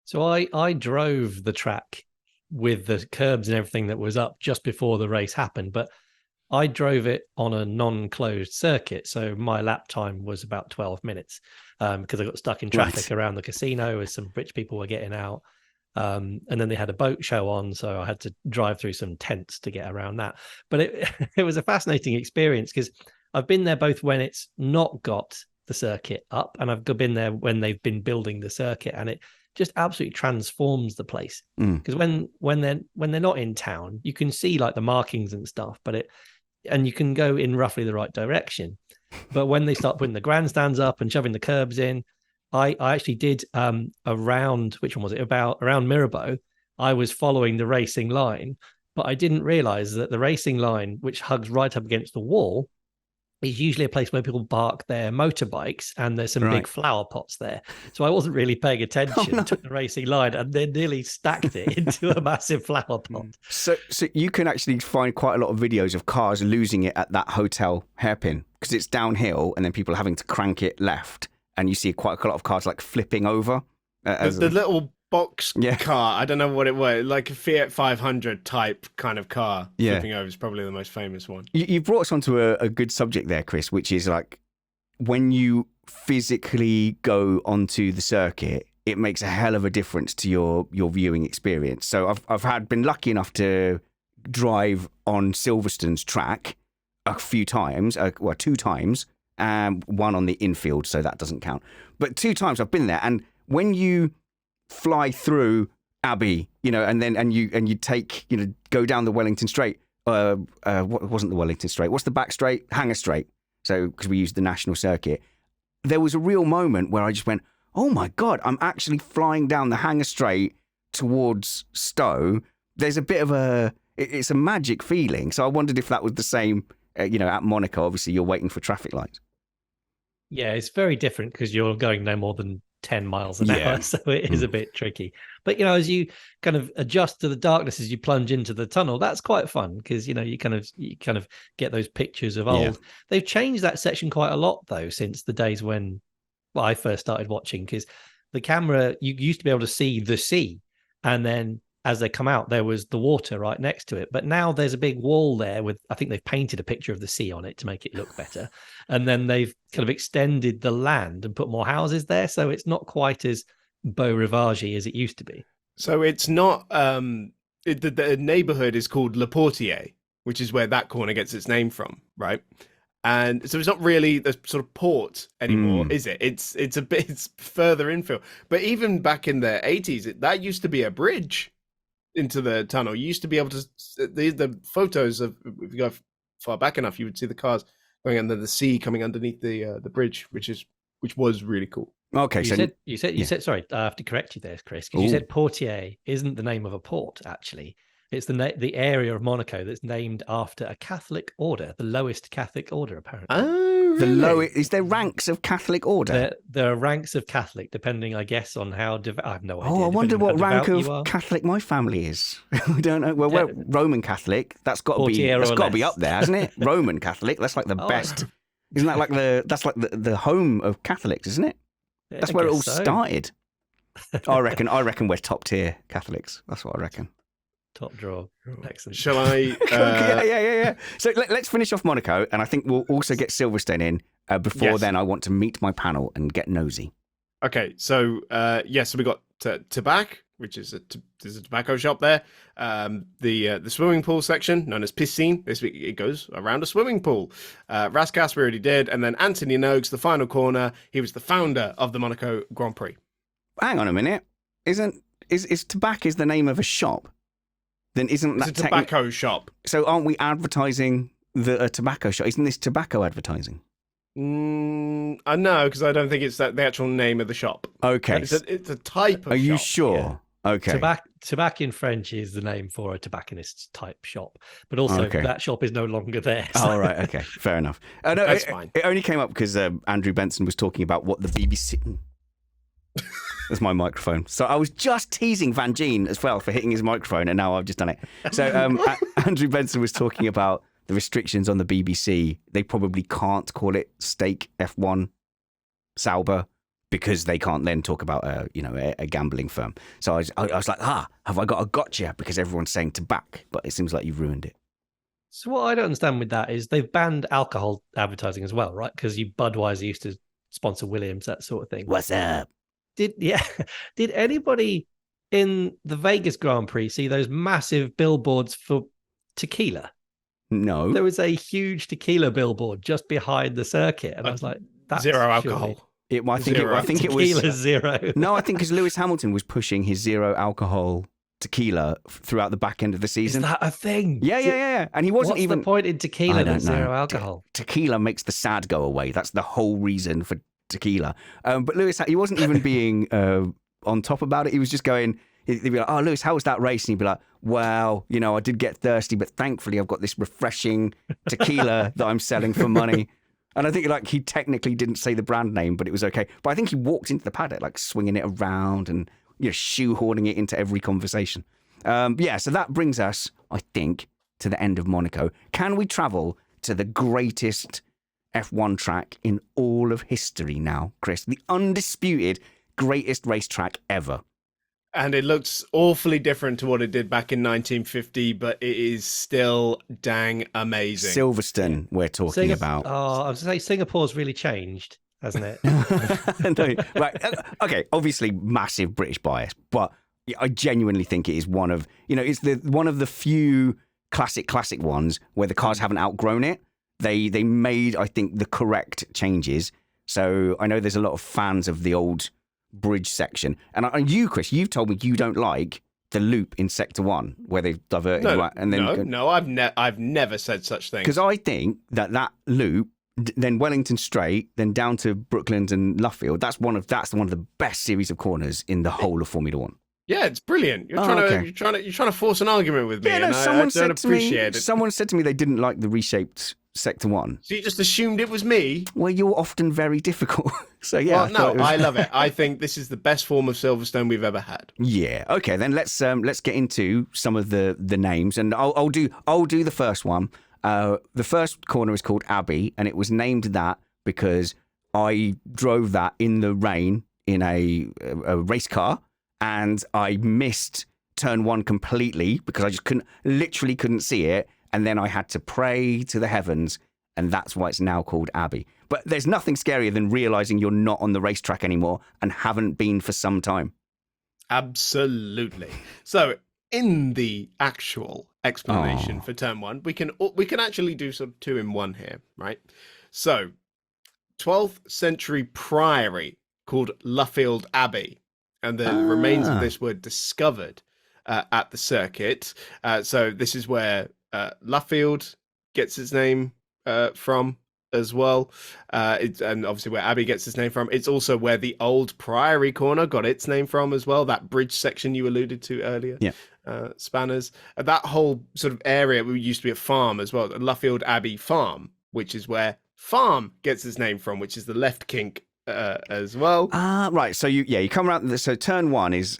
So I drove the track with the curbs and everything that was up just before the race happened, but I drove it on a non-closed circuit, so my lap time was about 12 minutes because I got stuck in traffic around the casino as some rich people were getting out. And then they had a boat show on, so I had to drive through some tents to get around that. But it was a fascinating experience because I've been there both when it's not got the circuit up, and I've been there when they've been building the circuit, and it just absolutely transforms the place. Because when they're not in town, you can see like the markings and stuff, and you can go in roughly the right direction. But when they start putting the grandstands up and shoving the curbs in, I actually did around, which one was it? Around Mirabeau, I was following the racing line, but I didn't realize that the racing line, which hugs right up against the wall, is usually a place where people park their motorbikes, and there's some big flower pots there. So I wasn't really paying attention, took the racing line and then nearly stacked it into a massive flower pot. So you can actually find quite a lot of videos of cars losing it at that hotel hairpin because it's downhill and then people having to crank it left. And you see quite a lot of cars like flipping over. The little box Yeah. car. I don't know what it was, like a Fiat 500 type kind of car. Yeah. Flipping over is probably the most famous one. You brought us onto a good subject there, Chris, which is like when you physically go onto the circuit, it makes a hell of a difference to your viewing experience. So I've been lucky enough to drive on Silverstone's track a few times, well, 2 times, one on the infield, so that doesn't count. But 2 times I've been there, and when you fly through Abbey, and you take, go down the Wellington Straight. What wasn't the Wellington Straight? What's the back straight? Hanger Straight. So because we used the national circuit, there was a real moment where I just went, "Oh my God, I'm actually flying down the Hanger Straight towards Stowe." There's a bit of it's a magic feeling. So I wondered if that was the same, at Monaco. Obviously, you're waiting for traffic lights. Yeah, it's very different because you're going no more than 10 miles an hour, so it is a bit tricky. But as you kind of adjust to the darkness as you plunge into the tunnel, that's quite fun because you kind of get those pictures of old. Yeah. They've changed that section quite a lot though since the days when I first started watching, because the camera, you used to be able to see the sea, and then as they come out, there was the water right next to it. But now there's a big wall there with, I think they've painted a picture of the sea on it to make it look better. And then they've kind of extended the land and put more houses there. So it's not quite as Beau Rivage as it used to be. So it's not, the neighborhood is called Le Portier, which is where that corner gets its name from, right? And so it's not really the sort of port anymore, is it? It's further infill. But even back in the 80s, that used to be a bridge into the tunnel. You used to be able to, the photos of, if you go far back enough, you would see the cars going under the sea, coming underneath the bridge, which was really cool. Okay, you said sorry, I have to correct you there, Chris, because you said Portier isn't the name of a port. Actually, it's the area of Monaco that's named after a Catholic order, the lowest Catholic order, apparently. Oh, really? The lowest, is there ranks of Catholic order? There are ranks of Catholic, depending, I guess, on how I have no idea. Oh, I wonder what rank of Catholic my family is. We don't know. Well, we're Roman Catholic. That's got to be up there, hasn't it? Roman Catholic. That's like the best. Isn't that like the home of Catholics, isn't it? That's where it all started. I reckon we're top tier Catholics. That's what I reckon. Top draw. Excellent. Shall I? Yeah. So let's finish off Monaco, and I think we'll also get Silverstone in. Before then, I want to meet my panel and get nosy. Okay, so so we got Tabac, which is there's a tobacco shop there. The swimming pool section, known as Piscine. This week it goes around a swimming pool. Raskas, we already did, and then Anthony Noakes, the final corner. He was the founder of the Monaco Grand Prix. Hang on a minute, is Tabac is the name of a shop? Then isn't that a tobacco shop? So aren't we advertising a tobacco shop? Isn't this tobacco advertising? I know, because I don't think it's the actual name of the shop. Okay. It's a type of Are shop. you sure? Yeah. Okay. Tabac in French is the name for a tobacconist's type shop, but also that shop is no longer there. So. Oh, right. Okay. Fair enough. No, that's fine. It only came up because Andrew Benson was talking about what the BBC... That's my microphone. So I was just teasing Van Geen as well for hitting his microphone, and now I've just done it. So Andrew Benson was talking about the restrictions on the BBC. They probably can't call it Stake F1 Sauber because they can't then talk about a gambling firm. So I was like, have I got a gotcha? Because everyone's saying Tabac, but it seems like you've ruined it. So what I don't understand with that is they've banned alcohol advertising as well, right? Because Budweiser used to sponsor Williams, that sort of thing. What's up? Did anybody in the Vegas Grand Prix see those massive billboards for tequila? No. There was a huge tequila billboard just behind the circuit, and I was like, "That's zero alcohol." I think it was tequila zero. No, I think because Lewis Hamilton was pushing his zero alcohol tequila throughout the back end of the season. Is that a thing? Yeah. And he wasn't What's the point in tequila than zero alcohol? Tequila makes the sad go away. That's the whole reason for tequila. But Lewis, he wasn't even being on top about it. He was just going, he'd be like, "Oh, Lewis, how was that race?" And he'd be like, "Well, I did get thirsty, but thankfully I've got this refreshing tequila that I'm selling for money." And I think he technically didn't say the brand name, but it was okay. But I think he walked into the paddock swinging it around and shoehorning it into every conversation. So that brings us, I think, to the end of Monaco. Can we travel to the greatest F1 track in all of history now, Chris? The undisputed greatest racetrack ever. And it looks awfully different to what it did back in 1950, but it is still dang amazing. Silverstone, we're talking about. Oh, I was going to say Singapore's really changed, hasn't it? No, right. Okay, obviously massive British bias, but I genuinely think it is one of, it's one of the few classic ones where the cars haven't outgrown it. They made, I think, the correct changes. So I know there's a lot of fans of the old bridge section, and you, Chris, you've told me you don't like the loop in Sector 1 where they've diverted and then I've never said such things, because I think that loop, then Wellington Straight, then down to Brooklands and Luffield, that's one of the best series of corners in the whole of Formula One. Yeah, it's brilliant. You're trying to force an argument with me, and I don't appreciate it. Someone said to me they didn't like the reshaped Sector 1. So you just assumed it was me? Well, you're often very difficult. So yeah. Well, I love it. I think this is the best form of Silverstone we've ever had. Yeah. Okay, then let's get into some of the names, and I'll do the first one. The first corner is called Abbey, and it was named that because I drove that in the rain in a race car, and I missed turn 1 completely because I just couldn't see it. And then I had to pray to the heavens, and that's why it's now called Abbey. But there's nothing scarier than realizing you're not on the racetrack anymore and haven't been for some time. Absolutely. So in the actual explanation for turn 1, we can actually do sort of 2 in 1 here, right? So 12th century priory called Luffield Abbey, and the remains of this were discovered at the circuit. So this is where Luffield gets its name from as well. And obviously where Abbey gets its name from. It's also where the old Priory corner got its name from as well. That bridge section you alluded to earlier. Yeah. Spanners. That whole sort of area used to be a farm as well. Luffield Abbey Farm, which is where Farm gets its name from, which is the left kink as well. Right. So you come around. So turn 1 is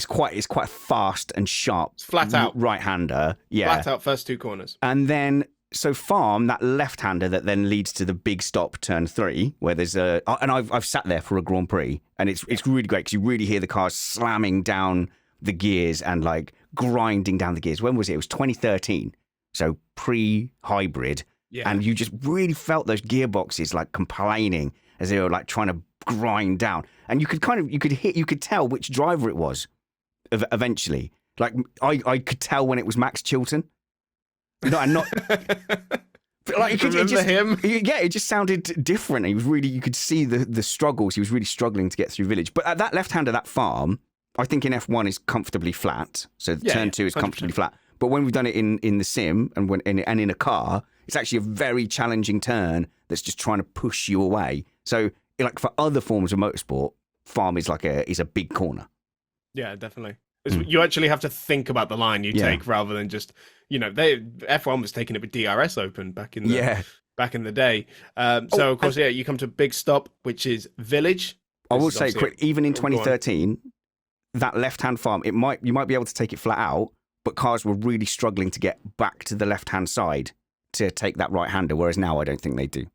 quite a fast and sharp, it's flat out right-hander. Yeah, flat out first 2 corners. And then Farm, that left-hander that then leads to the big stop turn 3, where there's and I've sat there for a Grand Prix, and it's really great because you really hear the cars slamming down the gears and like grinding down the gears. When was it? It was 2013, so pre-hybrid. Yeah. And you just really felt those gearboxes like complaining as they were like trying to grind down, and you could tell which driver it was. Eventually, like I could tell when it was Max Chilton. No, and not like him. Yeah, it just sounded different. He was really, you could see the struggles. He was really struggling to get through Village. But at that left-hander, that Farm, I think in F1 is comfortably flat. So turn 2 is 100%. Comfortably flat. But when we've done it in the sim and in a car, it's actually a very challenging turn that's just trying to push you away. So, like for other forms of motorsport, Farm is is a big corner. Yeah, definitely. You actually have to think about the line you take rather than just, F1 was taking it with DRS open back in the day. So of course, you come to a big stop, which is Village. I will say quick, even in 2013, that left-hand Farm, you might be able to take it flat out, but cars were really struggling to get back to the left-hand side to take that right-hander, whereas now I don't think they do.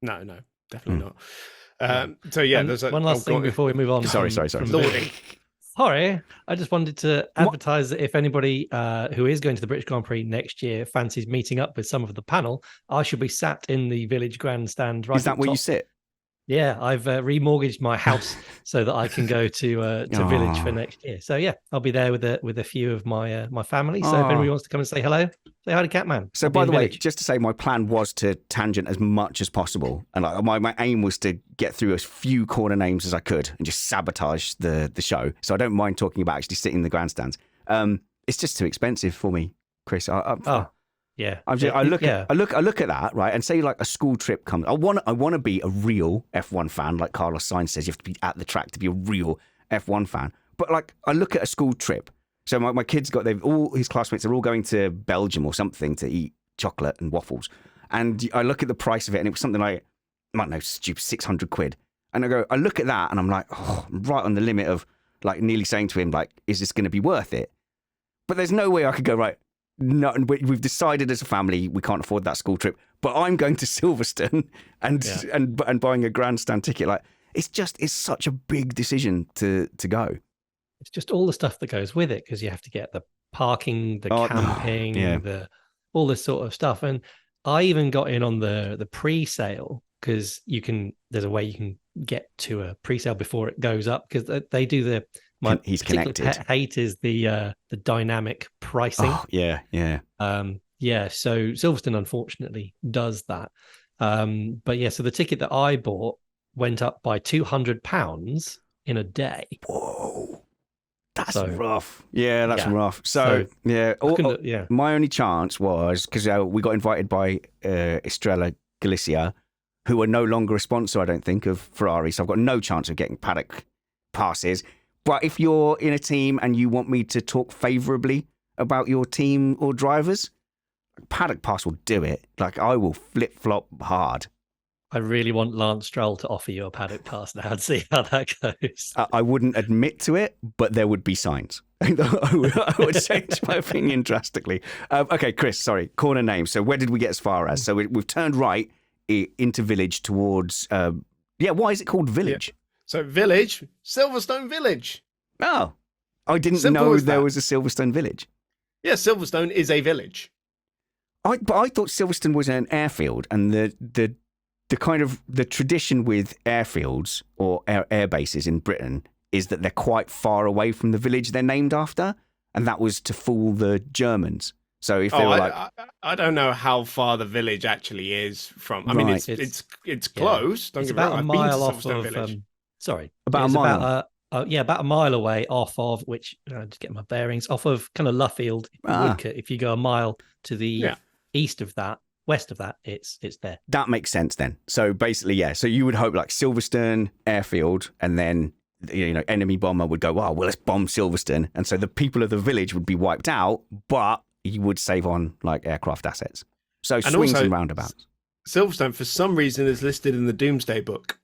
No, definitely not. So yeah, there's one last thing before we move on. Sorry. Sorry, I just wanted to advertise that if anybody who is going to the British Grand Prix next year fancies meeting up with some of the panel, I should be sat in the Village Grandstand. Right, is that where you sit? Yeah, I've remortgaged my house so that I can go to Village for next year. So yeah, I'll be there with a few of my my family. So if anybody wants to come and say hello, say hi to Catman. So by the way, just to say, my plan was to tangent as much as possible, and my aim was to get through as few corner names as I could and just sabotage the show. So I don't mind talking about actually sitting in the grandstands. It's just too expensive for me, Chris. Yeah, I look at that, right, and say like a school trip comes. I want to be a real F1 fan, like Carlos Sainz says. You have to be at the track to be a real F1 fan. But like, I look at a school trip. So my kids all his classmates are all going to Belgium or something to eat chocolate and waffles, and I look at the price of it, and it was something like, I don't know, stupid £600. And I look at that, and I'm like, I'm right on the limit of like nearly saying to him, like, is this going to be worth it? But there's no way I could go, right, no, we've decided as a family we can't afford that school trip, but I'm going to Silverstone and buying a grandstand ticket. Like, it's such a big decision to go. it's just all the stuff that goes with it, because you have to get the parking, the camping, all this sort of stuff. And I even got in on the pre-sale, because there's a way you can get to a pre-sale before it goes up, because they do he's connected. Pet hate is the dynamic pricing. Oh, yeah. So Silverstone unfortunately does that. But yeah, so the ticket that I bought went up by £200 in a day. Whoa, that's rough. Yeah, that's rough. My only chance was because we got invited by Estrella Galicia, who are no longer a sponsor, I don't think, of Ferrari. So I've got no chance of getting paddock passes. But if you're in a team and you want me to talk favourably about your team or drivers, paddock pass will do it. Like, I will flip-flop hard. I really want Lance Stroll to offer you a paddock pass now and see how that goes. I wouldn't admit to it, but there would be signs. I would change my opinion drastically. Okay, Chris, sorry, corner name. So where did we get as far as? So we've turned right into Village towards... why is it called Village? Yeah. So Village, Silverstone Village. Oh, I didn't know there was a Silverstone Village. Yeah, Silverstone is a village. But I thought Silverstone was an airfield, and the kind of the tradition with airfields or air bases in Britain is that they're quite far away from the village they're named after, and that was to fool the Germans. So if they were I don't know how far the village actually is from. I mean, it's close. Don't it's get me about wrong. a mile off of. About a mile. About a mile away off of which. Just get my bearings off of kind of Luffield, Woodcote. If you go a mile to the east of that, west of that, it's there. That makes sense then. So basically, So you would hope like Silverstone airfield, and then enemy bomber would go, well, let's bomb Silverstone, and so the people of the village would be wiped out, but you would save on like aircraft assets. So swings and roundabouts. Silverstone, for some reason, is listed in the Doomsday Book.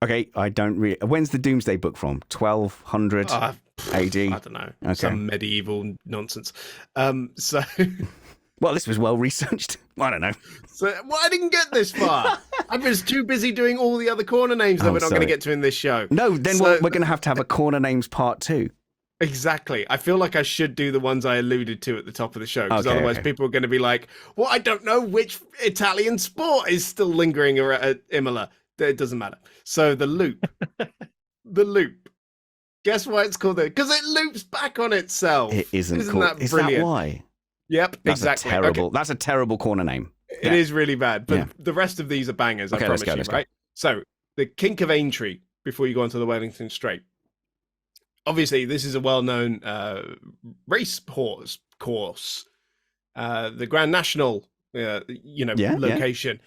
Okay, I don't really... When's the Doomsday Book from? 1200 AD? I don't know. Okay. Some medieval nonsense. Well, this was well researched. I don't know. I didn't get this far. I was too busy doing all the other corner names that we're not going to get to in this show. No, then we're going to have a corner names part 2. Exactly. I feel like I should do the ones I alluded to at the top of the show, because otherwise people are going to be like, well, I don't know which Italian sport is still lingering at Imola. It doesn't matter. So the loop. Guess why it's called that? Because it loops back on itself. It isn't called. That brilliant? Is that why? Yep, exactly. That's a terrible corner name. It is really bad, but the rest of these are bangers, I promise you, right? So the Kink of Aintree, before you go onto the Wellington Straight. Obviously, this is a well-known race horse course, the Grand National, location.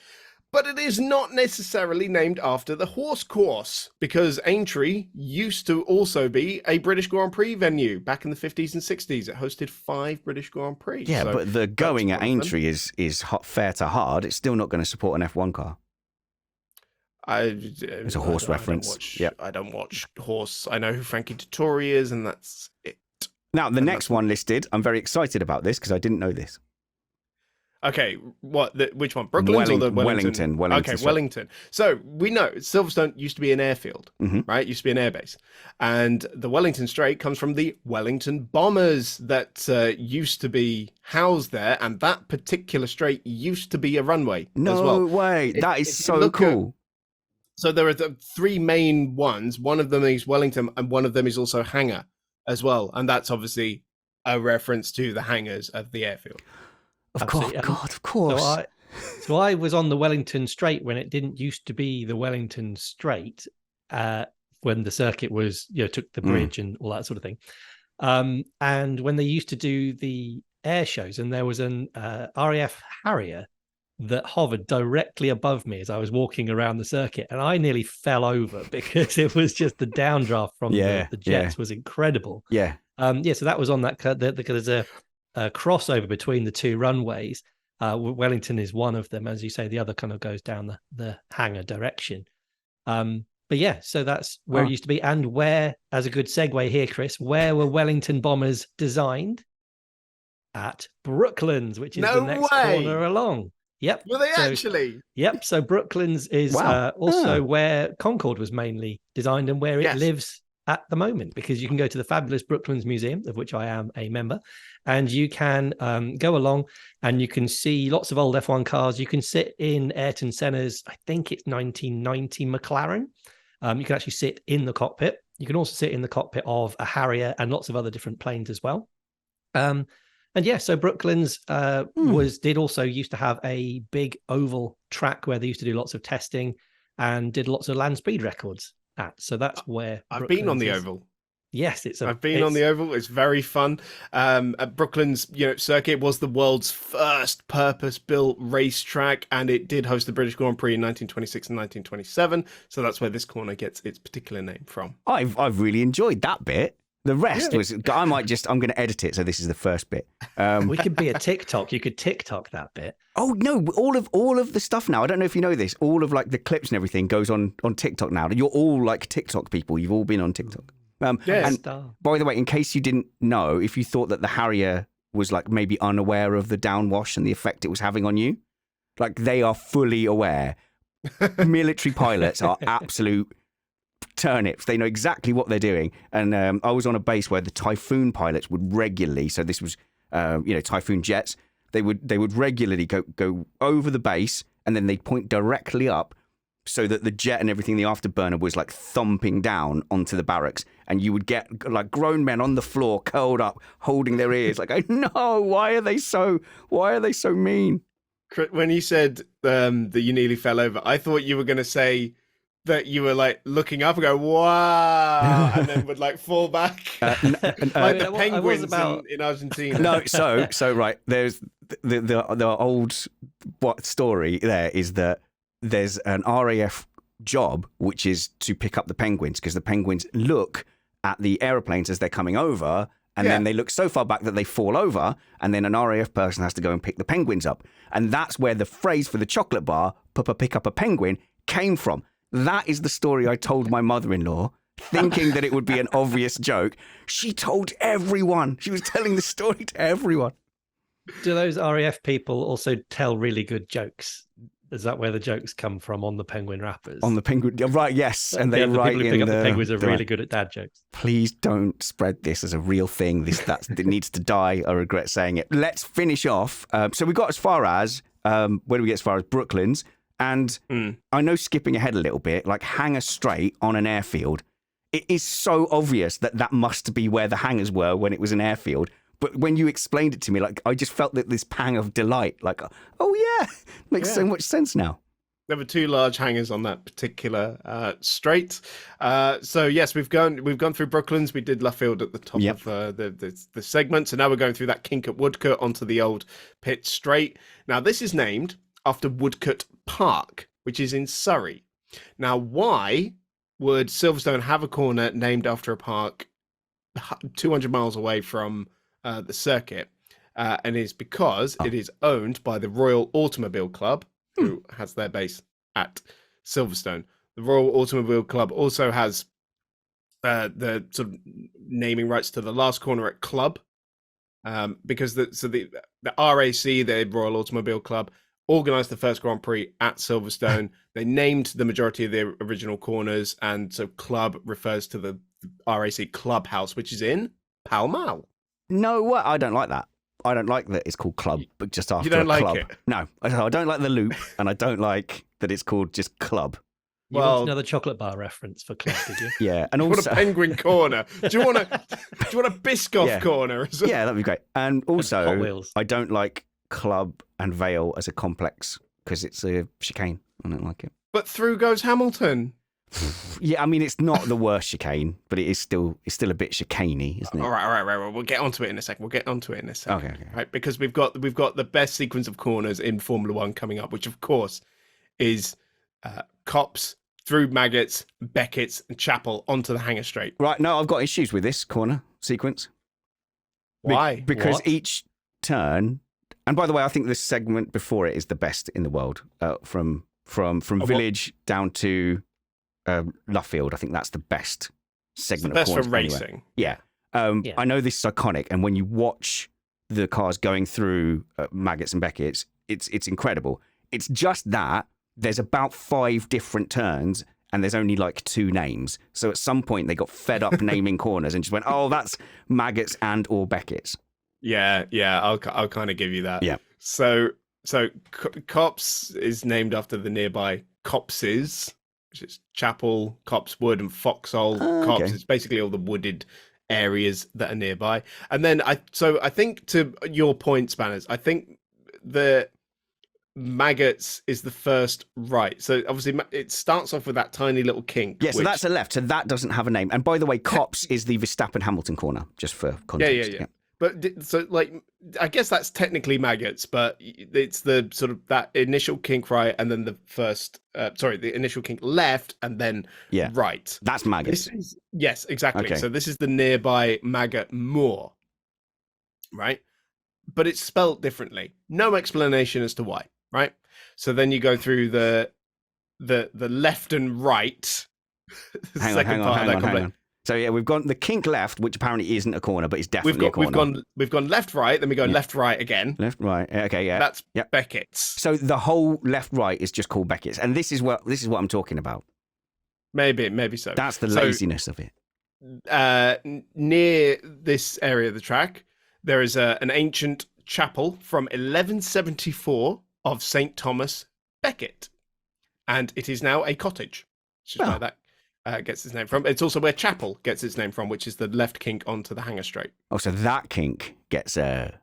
But it is not necessarily named after the horse course, because Aintree used to also be a British Grand Prix venue back in the 50s and 60s. It hosted 5 British Grand Prix. Yeah, so but the going at Aintree is fair to hard. It's still not going to support an F1 car. It's a horse reference. I don't watch horse. I know who Frankie Dettori is, and that's it. Now, the next one listed, I'm very excited about this because I didn't know this. Okay, which one? Brooklands or the Wellington? Wellington. Okay, Wellington. So we know Silverstone used to be an airfield, right? Used to be an airbase. And the Wellington Straight comes from the Wellington Bombers that used to be housed there. And that particular straight used to be a runway as well. No way. That is so cool. So there are the 3 main ones. One of them is Wellington, and one of them is also Hangar as well. And that's obviously a reference to the hangars of the airfield. Of course. So I was on the Wellington Straight when it didn't used to be the Wellington Straight, when the circuit was, took the bridge and all that sort of thing. And when they used to do the air shows, and there was an RAF Harrier that hovered directly above me as I was walking around the circuit, and I nearly fell over because it was just the downdraft from the jets was incredible. Yeah. So that was on that. There's a crossover between the 2 runways. Wellington is one of them, as you say. The other kind of goes down the hangar direction. So that's where it used to be, and where, as a good segue here, Chris, where were Wellington Bombers designed? At Brooklands, which is the next corner along. Yep. Were they actually? Yep. So Brooklands is also where Concorde was mainly designed, and where it lives at the moment, because you can go to the fabulous Brooklands Museum, of which I am a member, and you can go along and you can see lots of old F1 cars. You can sit in Ayrton Senna's, I think it's 1990 McLaren. You can actually sit in the cockpit. You can also sit in the cockpit of a Harrier and lots of other different planes as well. And yeah, so Brooklands did also used to have a big oval track where they used to do lots of testing and did lots of land speed records at. So that's where I've been on the oval. Yes, I've been on the oval. It's very fun. At Brooklands, circuit was the world's first purpose-built racetrack, and it did host the British Grand Prix in 1926 and 1927. So that's where this corner gets its particular name from. I've really enjoed that bit. The rest was, I'm going to edit it. So this is the first bit. We could be a TikTok. You could TikTok that bit. Oh no, all of the stuff now. I don't know if you know this. All of like the clips and everything goes on TikTok now. You're all like TikTok people. You've all been on TikTok. Yes. And by the way, in case you didn't know, if you thought that the Harrier was like maybe unaware of the downwash and the effect it was having on you, like they are fully aware. Military pilots are absolute turnips. They know exactly what they're doing. And I was on a base where the Typhoon pilots would regularly, so this was Typhoon jets, they would regularly go over the base and then they'd point directly up so that the jet and everything, the afterburner, was like thumping down onto the barracks, and you would get like grown men on the floor curled up holding their ears like, oh no, why are they so mean? When you said that you nearly fell over, I thought you were going to say that you were like looking up and go, wow, and then would like fall back. Like the penguins in Argentina. No, so right, there's the old story there is that there's an RAF job, which is to pick up the penguins, because the penguins look at the aeroplanes as they're coming over, and then they look so far back that they fall over, and then an RAF person has to go and pick the penguins up. And that's where the phrase for the chocolate bar, pick up a penguin, came from. That is the story I told my mother-in-law, thinking that it would be an obvious joke. She told everyone. She was telling the story to everyone. Do those RAF people also tell really good jokes? Is that where the jokes come from, on the penguin rappers? On the penguin, right? Yes, and they the write people who in pick up the penguins are really good at dad jokes. Please don't spread this as a real thing. It needs to die. I regret saying it. Let's finish off. So we got as far as where do we get as far as Brooklands? And I know, skipping ahead a little bit, like hangar straight on an airfield. It is so obvious that must be where the hangars were when it was an airfield. But when you explained it to me, like I just felt that this pang of delight, like, oh yeah, makes so much sense now. There were two large hangars on that particular straight. So yes, we've gone through Brooklands. We did Luffield at the top of the segment. So now we're going through that kink at Woodcote onto the old pit straight. Now this is named after Woodcote Park, which is in Surrey. Now, why would Silverstone have a corner named after a park 200 miles away from the circuit? And it's because it is owned by the Royal Automobile Club, who has their base at Silverstone. The Royal Automobile Club also has the sort of naming rights to the last corner at Club, because the RAC, the Royal Automobile Club, organised the first Grand Prix at Silverstone. They named the majority of the original corners, and so Club refers to the RAC Clubhouse, which is in Pall Mall. No, what? I don't like that. I don't like that it's called Club, but just after you don't a like club. It? No, I don't like the loop, and I don't like that it's called just Club. You want another chocolate bar reference for Club, did you? Yeah, and also also a penguin corner. Do you want a Biscoff corner? Yeah, that'd be great. And also, Hot Wheels. I don't like Club and Vale as a complex because it's a chicane. I don't like it. But through goes Hamilton. Yeah, I mean, it's not the worst chicane, but it's still a bit chicaney, isn't it? All right. We'll get onto it in a second. Okay. Right, because we've got the best sequence of corners in Formula One coming up, which of course is Copse through Maggots, Beckett's, and Chapel onto the hangar straight. Right. No, I've got issues with this corner sequence. Why? Because each turn, and by the way, I think this segment before it is the best in the world. From Village down to Luffield, I think that's the best segment. It's the best of for anywhere. racing. Yeah. I know this is iconic, and when you watch the cars going through Maggots and Beckett's, it's incredible. It's just that there's about 5 different turns, and there's only like 2 names. So at some point they got fed up naming corners and just went, oh, that's Maggots and or Beckett's. Yeah, I'll kind of give you that. Yeah. So Copse is named after the nearby Copses, which is Chapel, Copsewood, and Foxhole. Copse okay. is basically all the wooded areas that are nearby. And then I think, to your point, Spanners, I think the Maggots is the first right. So obviously it starts off with that tiny little kink. Yeah, so that's a left. So that doesn't have a name. And by the way, Copse is the Verstappen Hamilton corner, just for context. Yeah. But so, like, I guess that's technically Maggots, but it's the sort of that initial kink right, and then the initial kink left, and then right. That's Maggots. Yes, exactly. Okay. So this is the nearby Maggot Moor, right? But it's spelt differently. No explanation as to why, right? So then you go through the left and right. Hang on. So yeah, we've gone the kink left, which apparently isn't a corner, but it's definitely a corner. We've gone left, right, then we go left, right again. Left, right. Okay, yeah. That's Beckett's. So the whole left, right is just called Beckett's, and this is what I'm talking about. Maybe so. That's the laziness of it. Near this area of the track, there is an ancient chapel from 1174 of St. Thomas Becket, and it is now a cottage. Which is where that gets its name from. It's also where Chapel gets its name from, which is the left kink onto the hanger straight. Oh, so that kink gets a...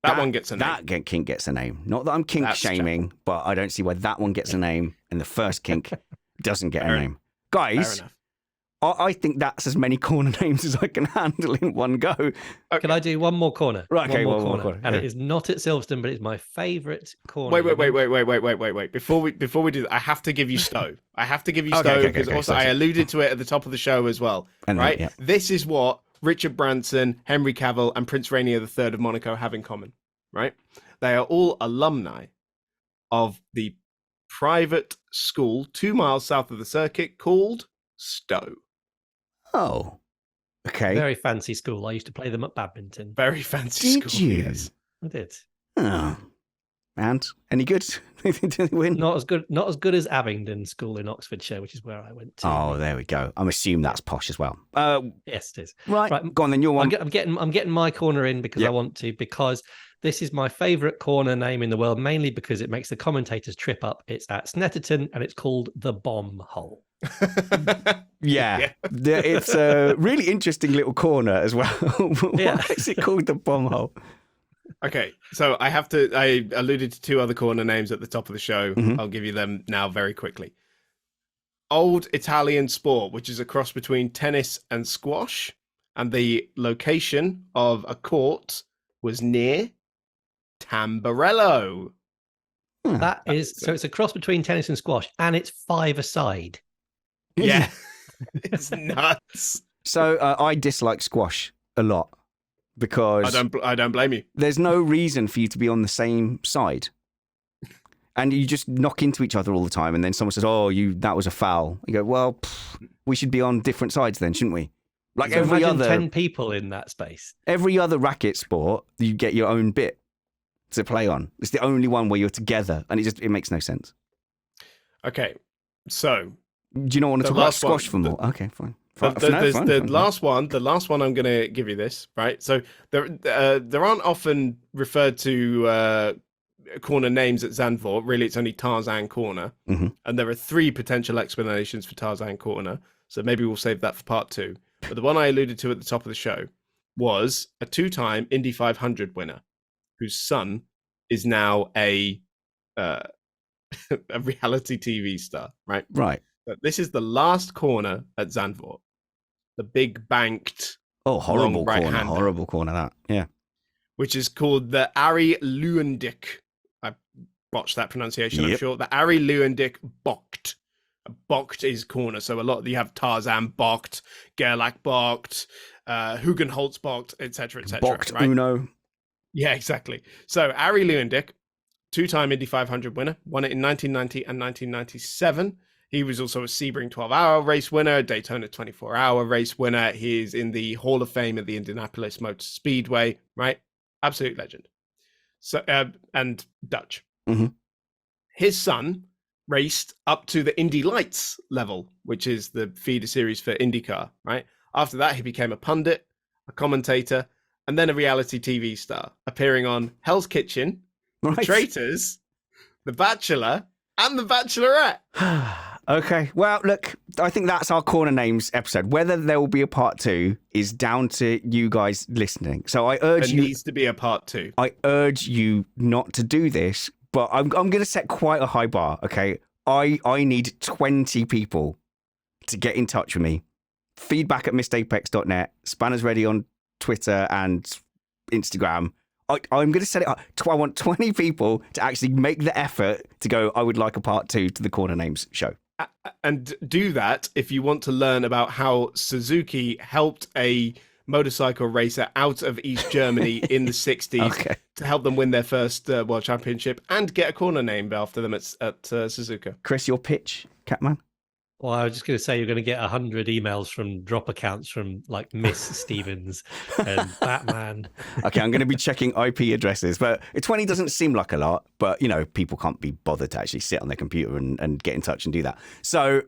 That one gets a name. That kink gets a name. Not that I'm kink shaming, but I don't see why that one gets a name and the first kink doesn't get a name. Guys, I think that's as many corner names as I can handle in one go. Okay. Can I do one more corner? Right, okay, one more corner. And it is not at Silverstone, but it's my favourite corner. Wait. Before we do that, I have to give you Stowe. Because also I alluded to it at the top of the show as well. Right? This is what Richard Branson, Henry Cavill, and Prince Rainier III of Monaco have in common. Right? They are all alumni of the private school 2 miles south of the circuit called Stowe. Oh, okay. Very fancy school. I used to play them at badminton. Very fancy school. Did you? Yes. I did. Oh. And any good? Did they win? Not as good as Abingdon School in Oxfordshire, which is where I went to. Oh, there we go. I'm assuming that's posh as well. Yes, it is. Right. Go on then. Your one. I'm getting my corner in because I want to, because this is my favourite corner name in the world, mainly because it makes the commentators trip up. It's at Snetterton and it's called the Bomb Hole. It's a really interesting little corner as well. Why is it called the Bomb Hole? Okay, so I alluded to 2 other corner names at the top of the show. Mm-hmm. I'll give you them now very quickly. Old Italian Sport, which is a cross between tennis and squash, and the location of a court was near Tamburello. That is, so it's a cross between tennis and squash, and it's 5-a-side. Yeah, it's nuts. So I dislike squash a lot because I don't blame you. There's no reason for you to be on the same side, and you just knock into each other all the time. And then someone says, "Oh, that was a foul." You go, "Well, we should be on different sides then, shouldn't we?" Like so every other 10 people in that space. Every other racket sport, you get your own bit to play on. It's the only one where you're together, and it makes no sense. Okay, so. Do you not want to talk about squash for more? Okay, fine. The last one I'm going to give you this, right? So there aren't often referred to corner names at Zandvoort. Really, it's only Tarzan Corner. Mm-hmm. And there are 3 potential explanations for Tarzan Corner. So maybe we'll save that for part 2. But the one I alluded to at the top of the show was a 2-time Indy 500 winner whose son is now a reality TV star, right? Right. This is the last corner at Zandvoort. The big banked. Oh, horrible corner. Horrible corner, that. Yeah. Which is called the Arie Luyendyk. I botched that pronunciation, I'm sure. The Arie Luyendyk Bocht. Bocht is corner. So you have Tarzan Bocht, Gerlach Bocht, Hugenholtz Bocht, etc., etc. Bocht right? Uno. Yeah, exactly. So Arie Luyendyk, 2-time Indy 500 winner, won it in 1990 and 1997. He was also a Sebring 12-hour race winner, Daytona 24-hour race winner. He's in the Hall of Fame at the Indianapolis Motor Speedway, right? Absolute legend. So and Dutch. Mm-hmm. His son raced up to the Indy Lights level, which is the feeder series for IndyCar, right? After that, he became a pundit, a commentator, and then a reality TV star, appearing on Hell's Kitchen, The Traitors, The Bachelor, and The Bachelorette. Okay, well, look, I think that's our Corner Names episode. Whether there will be a part 2 is down to you guys listening. So I urge you... There needs to be a part 2. I urge you not to do this, but I'm going to set quite a high bar, okay? I need 20 people to get in touch with me. Feedback at missedapex.net, Spanners Ready on Twitter and Instagram. I'm going to set it up. I want 20 people to actually make the effort to go, I would like a part 2 to the Corner Names show. And do that if you want to learn about how Suzuki helped a motorcycle racer out of East Germany in the 60s to help them win their first World Championship and get a corner named after them at Suzuka. Chris, your pitch, Catman? Well, I was just going to say you're going to get 100 emails from drop accounts from like Miss Stevens and Batman. Okay, I'm going to be checking IP addresses, but 20 doesn't seem like a lot, but, people can't be bothered to actually sit on their computer and get in touch and do that. So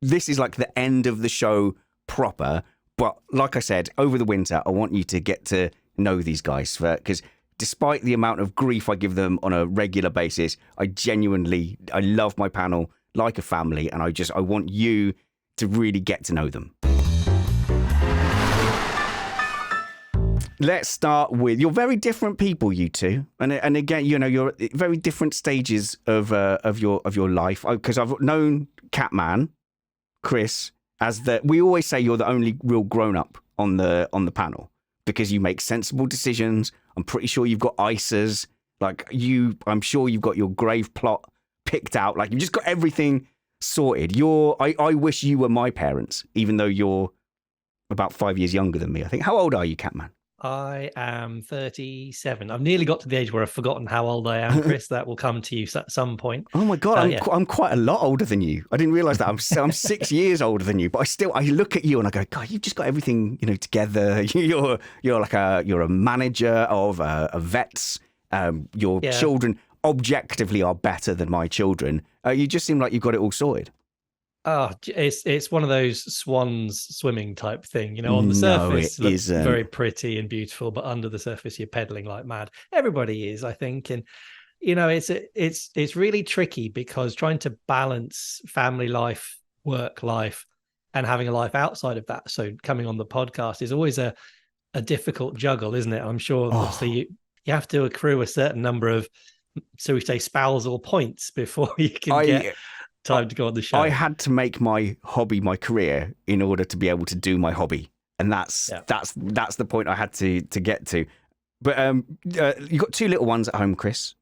this is like the end of the show proper, but like I said, over the winter, I want you to get to know these guys because despite the amount of grief I give them on a regular basis, I love my panel like a family, and I want you to really get to know them. Let's start with, you're very different people, you two, and again, you're at very different stages of your life. Because I've known Catman, Chris, we always say you're the only real grown up on the panel because you make sensible decisions. I'm pretty sure you've got ISAs, I'm sure you've got your grave plot picked out, you've just got everything sorted. I wish you were my parents, even though you're about 5 years younger than me, I think. How old are you, Catman? I am 37. I've nearly got to the age where I've forgotten how old I am, Chris. That will come to you at some point. Oh my God, I'm quite a lot older than you. I didn't realize that. I'm 6 years older than you, but I look at you and I go, God, you've just got everything, together. You're a manager of a vets. Your children objectively are better than my children. You just seem like you've got it all sorted. Oh, it's one of those swans swimming type thing, on the surface it looks very pretty and beautiful, but under the surface you're pedaling like mad. Everybody is, I think, and it's really tricky because trying to balance family life, work life, and having a life outside of that. So coming on the podcast is always a difficult juggle, isn't it? I'm sure obviously you have to accrue a certain number of, so we say, spousal points before you can get time to go on the show. I had to make my hobby my career in order to be able to do my hobby, and that's the point I had to get to. But you got 2 little ones at home, Chris,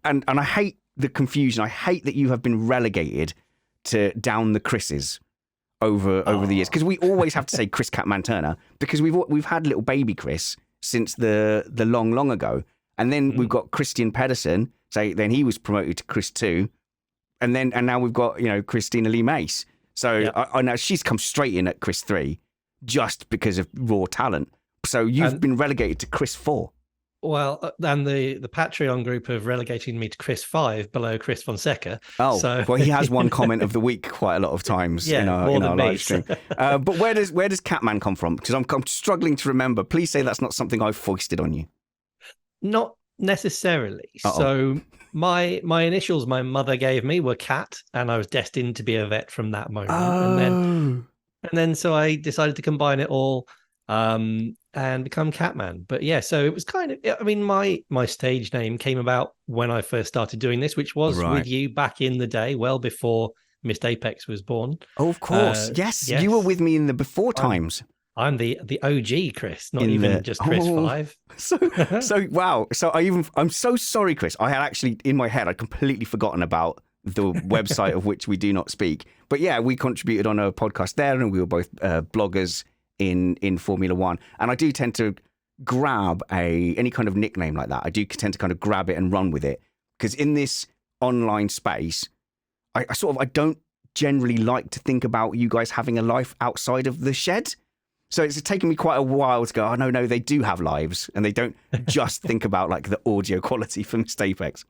and I hate the confusion. I hate that you have been relegated to down the Chris's over the years, because we always have to say Chris Catman Turner because we've had little baby Chris since the long ago. And then we've got Christian Pedersen. Then he was promoted to Chris 2. And now we've got, Christina Lee Mace. So I know she's come straight in at Chris 3 just because of raw talent. So you've been relegated to Chris 4. Well, and the Patreon group have relegated me to Chris 5 below Chris Fonseca. Oh, so... well, he has one comment of the week quite a lot of times in our live stream. But where does Catman come from? Because I'm struggling to remember. Please say that's not something I've foisted on you. Not necessarily. So my initials my mother gave me were Cat, and I was destined to be a vet from that moment. And then so I decided to combine it all and become Catman. But yeah, so it was kind of, my stage name came about when I first started doing this, which was with you back in the day, well before Missed Apex was born. Oh, of course. Yes, you were with me in the before times. I'm the OG Chris, not even just Chris 5. So wow. So I'm so sorry, Chris. I had actually in my head, I'd completely forgotten about the website of which we do not speak. But yeah, we contributed on a podcast there, and we were both bloggers in Formula One. And I do tend to grab any kind of nickname like that. I do tend to kind of grab it and run with it, because in this online space, I don't generally like to think about you guys having a life outside of the shed. So it's taken me quite a while to go, oh, no, they do have lives, and they don't just think about the audio quality from Missed Apex.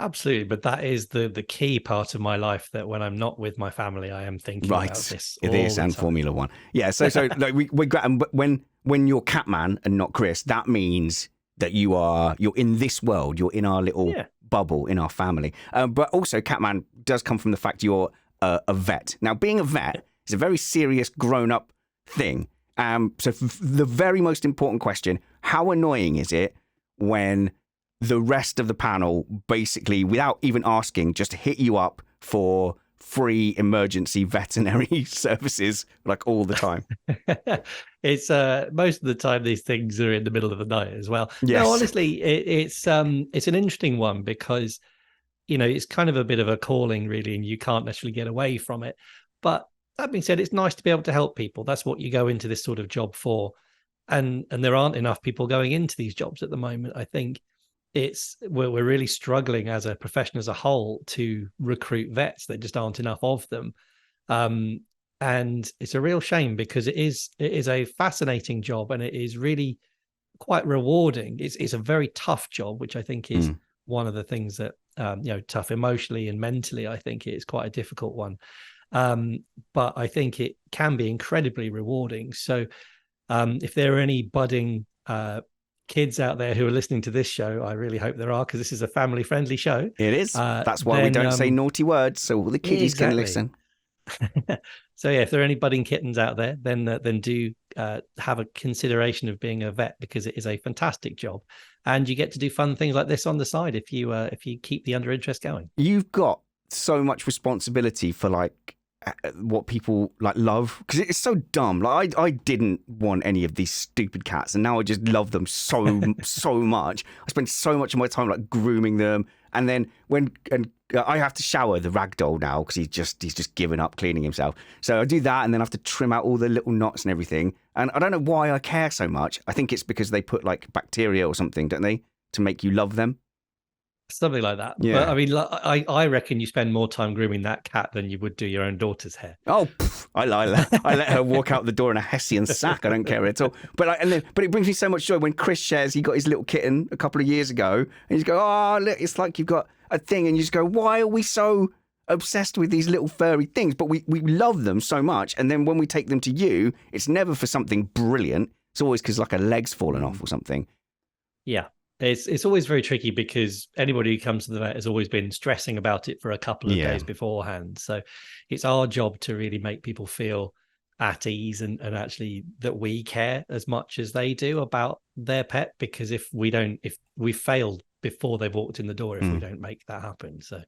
Absolutely, but that is the key part of my life, that when I'm not with my family, I am thinking about this all This the and time. Formula One. Yeah, so like we but when you're Catman and not Chris, that means that you're in this world, you're in our little bubble, in our family. But also, Catman does come from the fact you're a vet. Now, being a vet is a very serious, grown-up thing. So the very most important question: how annoying is it when the rest of the panel basically, without even asking, just hit you up for free emergency veterinary services like all the time? It's most of the time these things are in the middle of the night as well. Yes. No, honestly, it's an interesting one because, you know, it's kind of a bit of a calling really, and you can't necessarily get away from it. But that being said, it's nice to be able to help people. That's what you go into this sort of job for. And there aren't enough people going into these jobs at the moment. I think we're really struggling as a profession as a whole to recruit vets. There just aren't enough of them. And it's a real shame because it is a fascinating job, and it is really quite rewarding. It's a very tough job, which I think is one of the things that, tough emotionally and mentally, I think it is quite a difficult one. But I think it can be incredibly rewarding. So if there are any budding kids out there who are listening to this show, I really hope there are, because this is a family friendly show. It is. That's why we don't say naughty words, so all the kiddies can listen. So yeah, if there are any budding kittens out there, then do have a consideration of being a vet, because it is a fantastic job, and you get to do fun things like this on the side if you keep the under interest going. You've got so much responsibility for like what people like love, because it's so dumb. Like I didn't want any of these stupid cats, and now I just love them so much. I spend so much of my time like grooming them, and then I have to shower the ragdoll now because he's just given up cleaning himself. So I do that, and then I have to trim out all the little knots and everything. And I don't know why I care so much. I think it's because they put like bacteria or something, don't they, to make you love them? Something like that. Yeah. But I mean, I reckon you spend more time grooming that cat than you would do your own daughter's hair. Oh, I let her walk out the door in a Hessian sack. I don't care at all. But it brings me so much joy when Chris shares he got his little kitten a couple of years ago, and you go, oh, look, it's like you've got a thing, and you just go, why are we so obsessed with these little furry things? But we love them so much, and then when we take them to you, it's never for something brilliant. It's always because like a leg's fallen off or something. Yeah. It's always very tricky because anybody who comes to the vet has always been stressing about it for a couple of days beforehand. So it's our job to really make people feel at ease and actually that we care as much as they do about their pet, because if we failed before they've walked in the door, if we don't make that happen. So,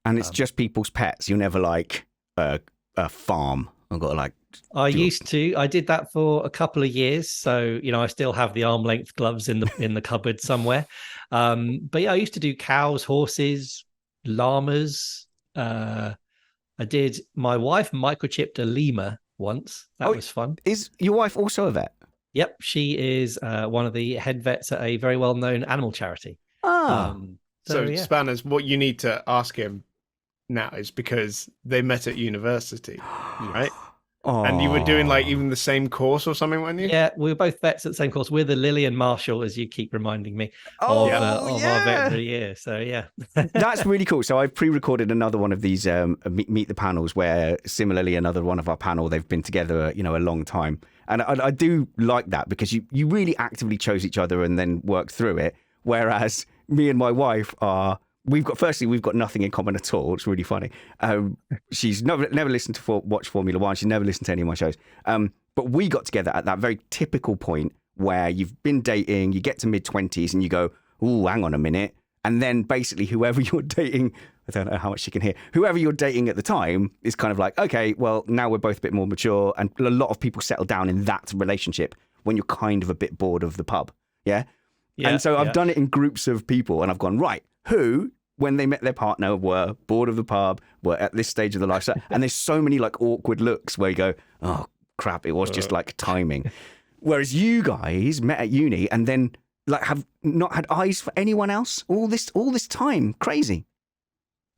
and it's just people's pets. You're never like a farm. I've got to like. I did that for a couple of years. So, you know, I still have the arm length gloves in the cupboard somewhere. But yeah, I used to do cows, horses, llamas. My wife microchipped a lemur once. That was fun. Is your wife also a vet? Yep. She is one of the head vets at a very well-known animal charity. So Spanners, what you need to ask him now is because they met at university, right? Oh. And you were doing like even the same course or something, weren't you? Yeah, we were both vets at the same course. We're the Lily and Marshall, as you keep reminding me, of our veterinary year. So yeah. That's really cool. So I've pre-recorded another one of these Meet the Panels where similarly another one of our panel, they've been together, you know, a long time. And I do like that because you really actively chose each other and then worked through it. Whereas me and my wife we've got nothing in common at all. It's really funny. She's never listened to watch Formula One. She's never listened to any of my shows. But we got together at that very typical point where you've been dating, you get to mid-20s and you go, ooh, hang on a minute. And then basically whoever you're dating, I don't know how much she can hear, whoever you're dating at the time is kind of like, okay, well, now we're both a bit more mature. And a lot of people settle down in that relationship when you're kind of a bit bored of the pub. Yeah. And so I've done it in groups of people and I've gone, right, who, when they met their partner, were bored of the pub, were at this stage of the life. And there's so many like awkward looks where you go, oh, crap, it was just like timing. Whereas you guys met at uni and then like have not had eyes for anyone else all this time. Crazy.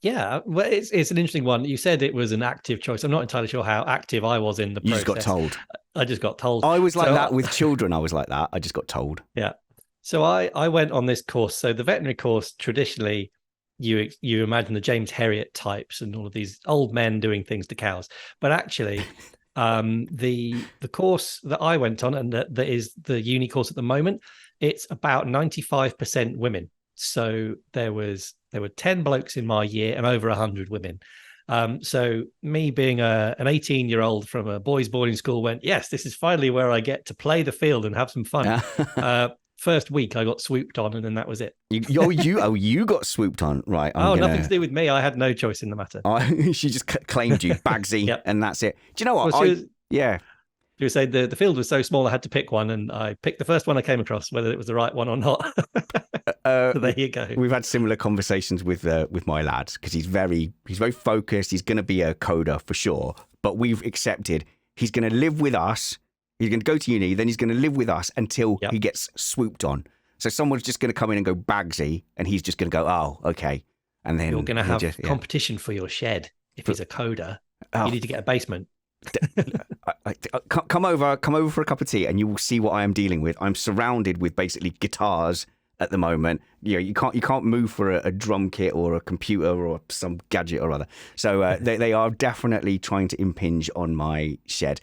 Yeah, well, it's an interesting one. You said it was an active choice. I'm not entirely sure how active I was in the process. You just got told. I just got told. I was like that with children. I was like that. I just got told. Yeah. So I went on this course. So the veterinary course traditionally you imagine the James Herriot types and all of these old men doing things to cows. But actually, the course that I went on, and that is the uni course at the moment, it's about 95% women. So there were 10 blokes in my year and over 100 women. So me being an 18-year-old from a boys' boarding school went, yes, this is finally where I get to play the field and have some fun. First week I got swooped on, and then that was it. You got swooped on, right? Nothing to do with me. I had no choice in the matter. She just claimed you, Bagsy, Yep. And that's it. Do you know what? You would say the field was so small I had to pick one, and I picked the first one I came across, whether it was the right one or not. So there you go. We've had similar conversations with my lad, because he's very focused. He's going to be a coder for sure, but we've accepted he's going to live with us. He's going to go to uni, then he's going to live with us until he gets swooped on. So someone's just going to come in and go Bagsy, and he's just going to go, oh, okay. And then you're going to have competition for your shed. If he's a coder, you need to get a basement. Come over for a cup of tea, and you will see what I am dealing with. I'm surrounded with basically guitars at the moment. You can't move for a drum kit or a computer or some gadget or other. So they are definitely trying to impinge on my shed.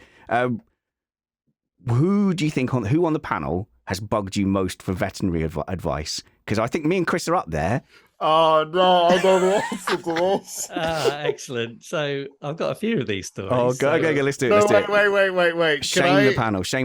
Who do you think who on the panel has bugged you most for veterinary advice? Because I think me and Chris are up there. Oh no, I don't know what to do this. Excellent. So I've got a few of these stories. Oh, go. Let's do it. Wait. Shame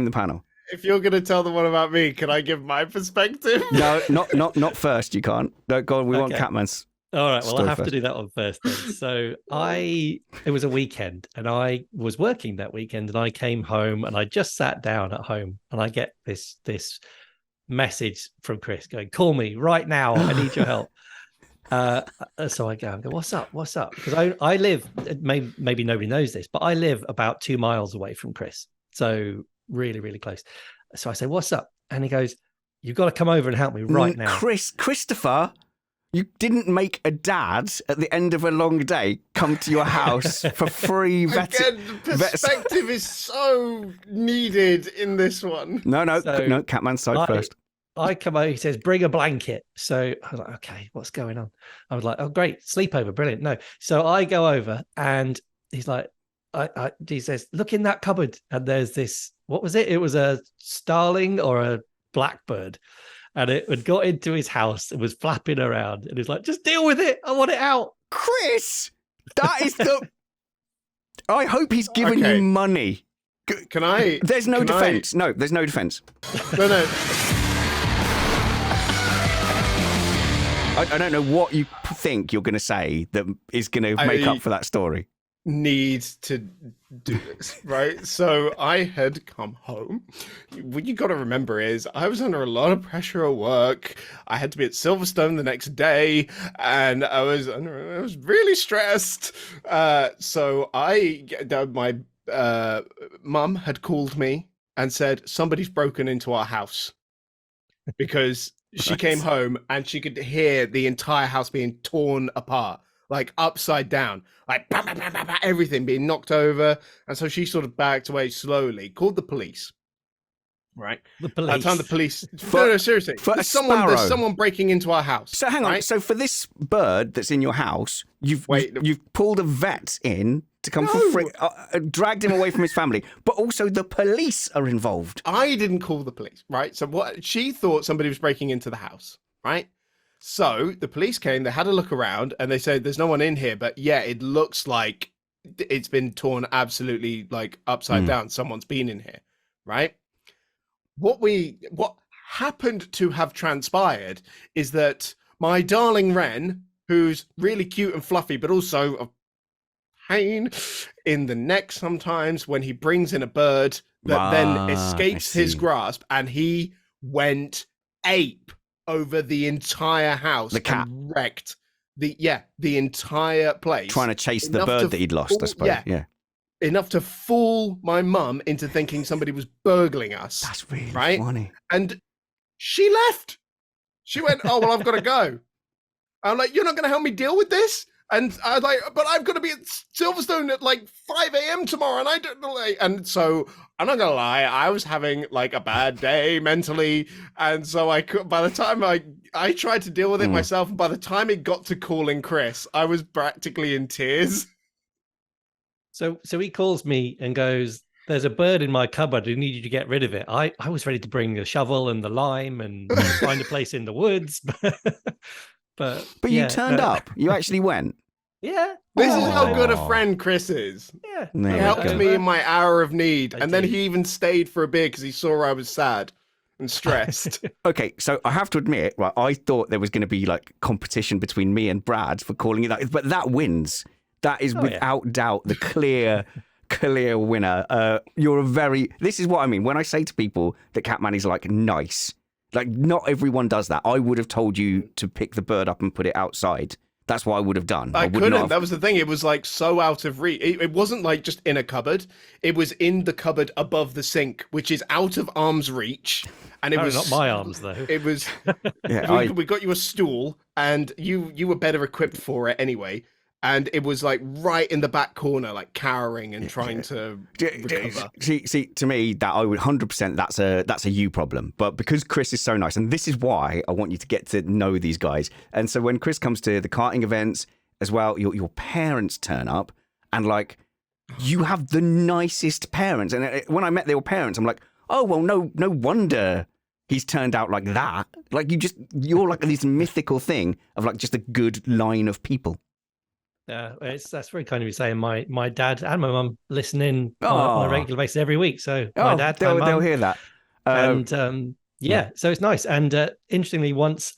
the panel. If you're going to tell the one about me, can I give my perspective? No, not first. You can't. No, go on. We want Catman's. All right. Well, I have to do that one first then. So it was a weekend, and I was working that weekend, and I came home, and I just sat down at home, and I get this message from Chris going, "Call me right now. I need your help." So I go, what's up? Because I live, maybe nobody knows this, but I live about 2 miles away from Chris. So really, really close. So I say, what's up? And he goes, you've got to come over and help me right now. Christopher, you didn't make a dad at the end of a long day come to your house for free. Again, perspective is so needed in this one. No, Catman's side first. I come over, he says, bring a blanket. So I was like, okay, what's going on? I was like, oh, great, sleepover, brilliant. No. So I go over, and he's like, he says, look in that cupboard. And there's this, what was it? It was a starling or a blackbird. And it had got into his house and was flapping around. And he's like, just deal with it. I want it out. Chris, that is the... I hope he's giving you money. Can I... There's no defense. No, there's no defense. No. I don't know what you think you're going to say that is going to make up for that story. Need to do this, right? So I had come home. What you got to remember is I was under a lot of pressure at work. I had to be at Silverstone the next day, and I was really stressed. So my mum had called me and said somebody's broken into our house, because she came home and she could hear the entire house being torn apart, like upside down, like bah, bah, bah, bah, bah, everything being knocked over. And so she sort of backed away slowly, called the police. Right. The police. By the time the police. No, seriously. There's someone breaking into our house. So hang on. So for this bird that's in your house, you've pulled a vet in to come for free, dragged him away from his family, but also the police are involved. I didn't call the police, right? So what she thought somebody was breaking into the house, right? So the police came, they had a look around, and they said, there's no one in here, but yeah, it looks like it's been torn absolutely like upside down. Someone's been in here, right? What happened to have transpired is that my darling Wren, who's really cute and fluffy, but also a pain in the neck sometimes when he brings in a bird that then escapes his grasp, and he went ape over the entire house. The cat wrecked the entire place, trying to chase the bird that he'd lost. I suppose. Yeah. Enough to fool my mum into thinking somebody was burgling us. That's really right? funny. And she left. She went, oh, well, I've got to go. I'm like, you're not going to help me deal with this? And I was like, but I've got to be at Silverstone at like 5 a.m. tomorrow, and I don't know. And so I'm not gonna lie, I was having like a bad day mentally, and so I could. By the time I tried to deal with it myself, and by the time it got to calling Chris, I was practically in tears. So he calls me and goes, "There's a bird in my cupboard. I need you to get rid of it." I was ready to bring the shovel and the lime and find a place in the woods, but you turned up. You actually went. Yeah. This is how good a friend Chris is. Yeah. He helped me in my hour of need. And then he even stayed for a beer because he saw I was sad and stressed. Okay, so I have to admit, right, I thought there was going to be like competition between me and Brad for calling it that, but that wins. That is without doubt the clear winner. This is what I mean. When I say to people that Catman is like nice, like not everyone does that. I would have told you to pick the bird up and put it outside. That's what I would have done. I couldn't. That was the thing. It was like so out of reach. It wasn't like just in a cupboard. It was in the cupboard above the sink, which is out of arm's reach. And it was not my arms though. It was. We got you a stool, and you were better equipped for it anyway. And it was like right in the back corner, like cowering and trying to recover. See, to me, that I would 100%. That's a you problem. But because Chris is so nice, and this is why I want you to get to know these guys. And so when Chris comes to the karting events as well, your parents turn up, and like you have the nicest parents. And when I met their parents, I'm like, oh well, no wonder he's turned out like that. Like you're like this mythical thing of like just a good line of people. That's very kind of you saying. My dad and my mum listen in on a regular basis every week. So my dad, they'll hear that. So it's nice. And interestingly, once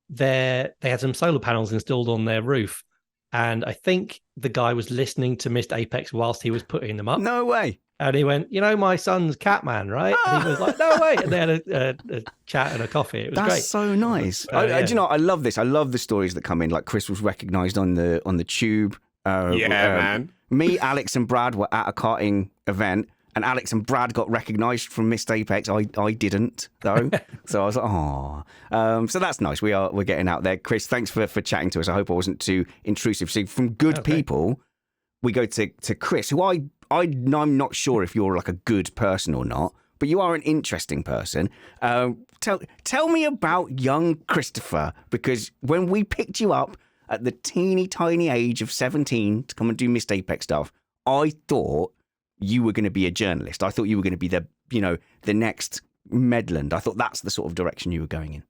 they had some solar panels installed on their roof, and I think the guy was listening to Missed Apex whilst he was putting them up. No way. And he went, my son's Catman, right? And he was like, no way. And they had a chat and a coffee. It was great. That's so nice. Do you know, I love this. I love the stories that come in. Like Chris was recognised on the tube. Man. Me, Alex and Brad were at a karting event, and Alex and Brad got recognised from Missed Apex. I didn't, though. So I was like, oh. So that's nice. We're getting out there. Chris, thanks for chatting to us. I hope I wasn't too intrusive. See, from good people, we go to Chris, who I'm not sure if you're like a good person or not, but you are an interesting person. Tell me about young Christopher, because when we picked you up at the teeny tiny age of 17 to come and do Missed Apex stuff, I thought you were going to be a journalist. I thought you were going to be the next Medland. I thought that's the sort of direction you were going in.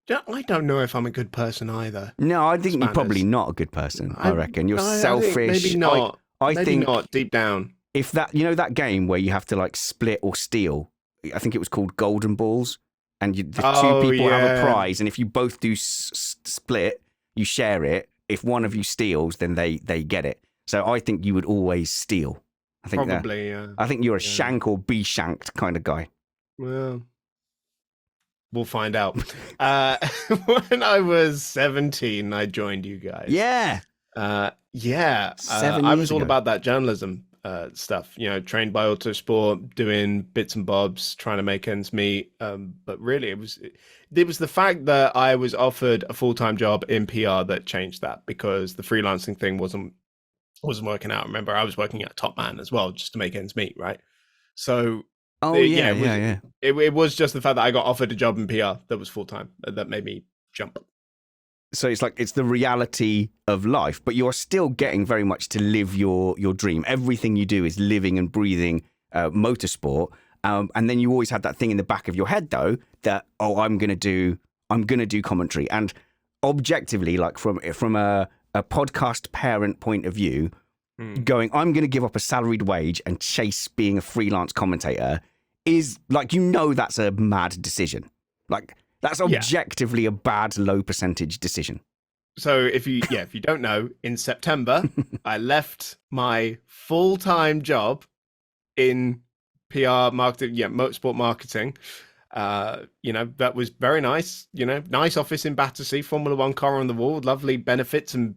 I don't know if I'm a good person either. No, I think you're probably not a good person. I reckon you're selfish. Maybe not. I think not deep down. If that game where you have to like split or steal, I think it was called Golden Balls, and the two people have a prize, and if you both do split, you share it. If one of you steals, then they get it. So I think you would always steal. I think probably. Yeah. I think you're a shank or be shanked kind of guy. Well, we'll find out. When I was 17, I joined you guys. Yeah. 7 I was all about that journalism stuff, trained by Autosport, doing bits and bobs, trying to make ends meet. But really, it was the fact that I was offered a full-time job in PR that changed that, because the freelancing thing wasn't working out. Remember, I was working at Top Man as well, just to make ends meet, right? So, it was just the fact that I got offered a job in PR that was full-time that made me jump. So it's the reality of life, but you're still getting very much to live your dream. Everything you do is living and breathing motorsport. And then you always had that thing in the back of your head, though, that, I'm going to do commentary. And objectively, like from a podcast parent point of view, going, I'm going to give up a salaried wage and chase being a freelance commentator is like, that's a mad decision. Like, that's objectively a bad low percentage decision. So if you don't know, in September, I left my full-time job in PR marketing, motorsport marketing. That was very nice. Nice office in Battersea, Formula One car on the wall, lovely benefits, and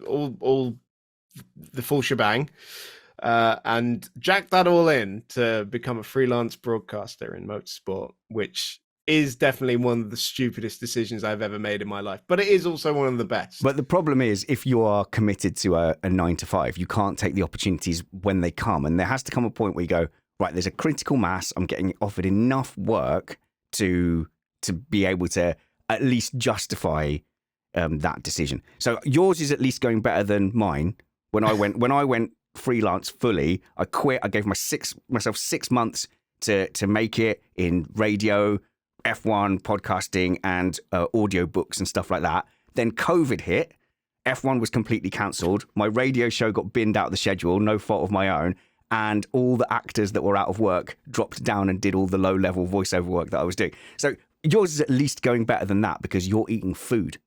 all the full shebang. And jacked that all in to become a freelance broadcaster in motorsport, which is definitely one of the stupidest decisions I've ever made in my life, but it is also one of the best. But the problem is, if you are committed to a 9 to 5, you can't take the opportunities when they come. And there has to come a point where you go, right, there's a critical mass. I'm getting offered enough work to be able to at least justify that decision. So yours is at least going better than mine. When I went freelance fully, I quit. I gave myself 6 months to make it in radio, F1, podcasting, and audio books and stuff like that. Then COVID hit. F1 was completely cancelled. My radio show got binned out of the schedule, no fault of my own. And all the actors that were out of work dropped down and did all the low-level voiceover work that I was doing. So yours is at least going better than that because you're eating food.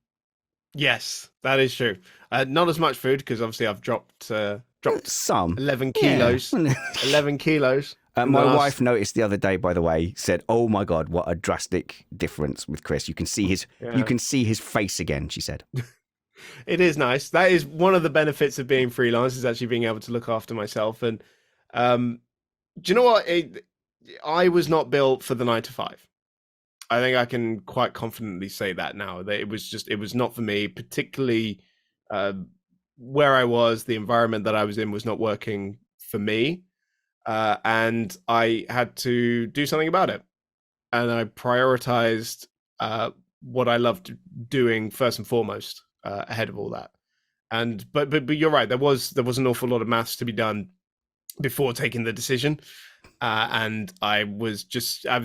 Yes, that is true. Not as much food because obviously I've dropped some 11 kilos. Yeah. 11 kilos. My wife noticed the other day, by the way, said, "Oh my God, what a drastic difference with Chris. You can see his face again," she said. It is nice. That is one of the benefits of being freelance, is actually being able to look after myself. And do you know what? I was not built for the 9 to 5. I think I can quite confidently say that now. That it was not for me, particularly where I was. The environment that I was in was not working for me. And I had to do something about it. And I prioritized what I loved doing first and foremost ahead of all that. And but you're right, there was an awful lot of maths to be done before taking the decision. And I was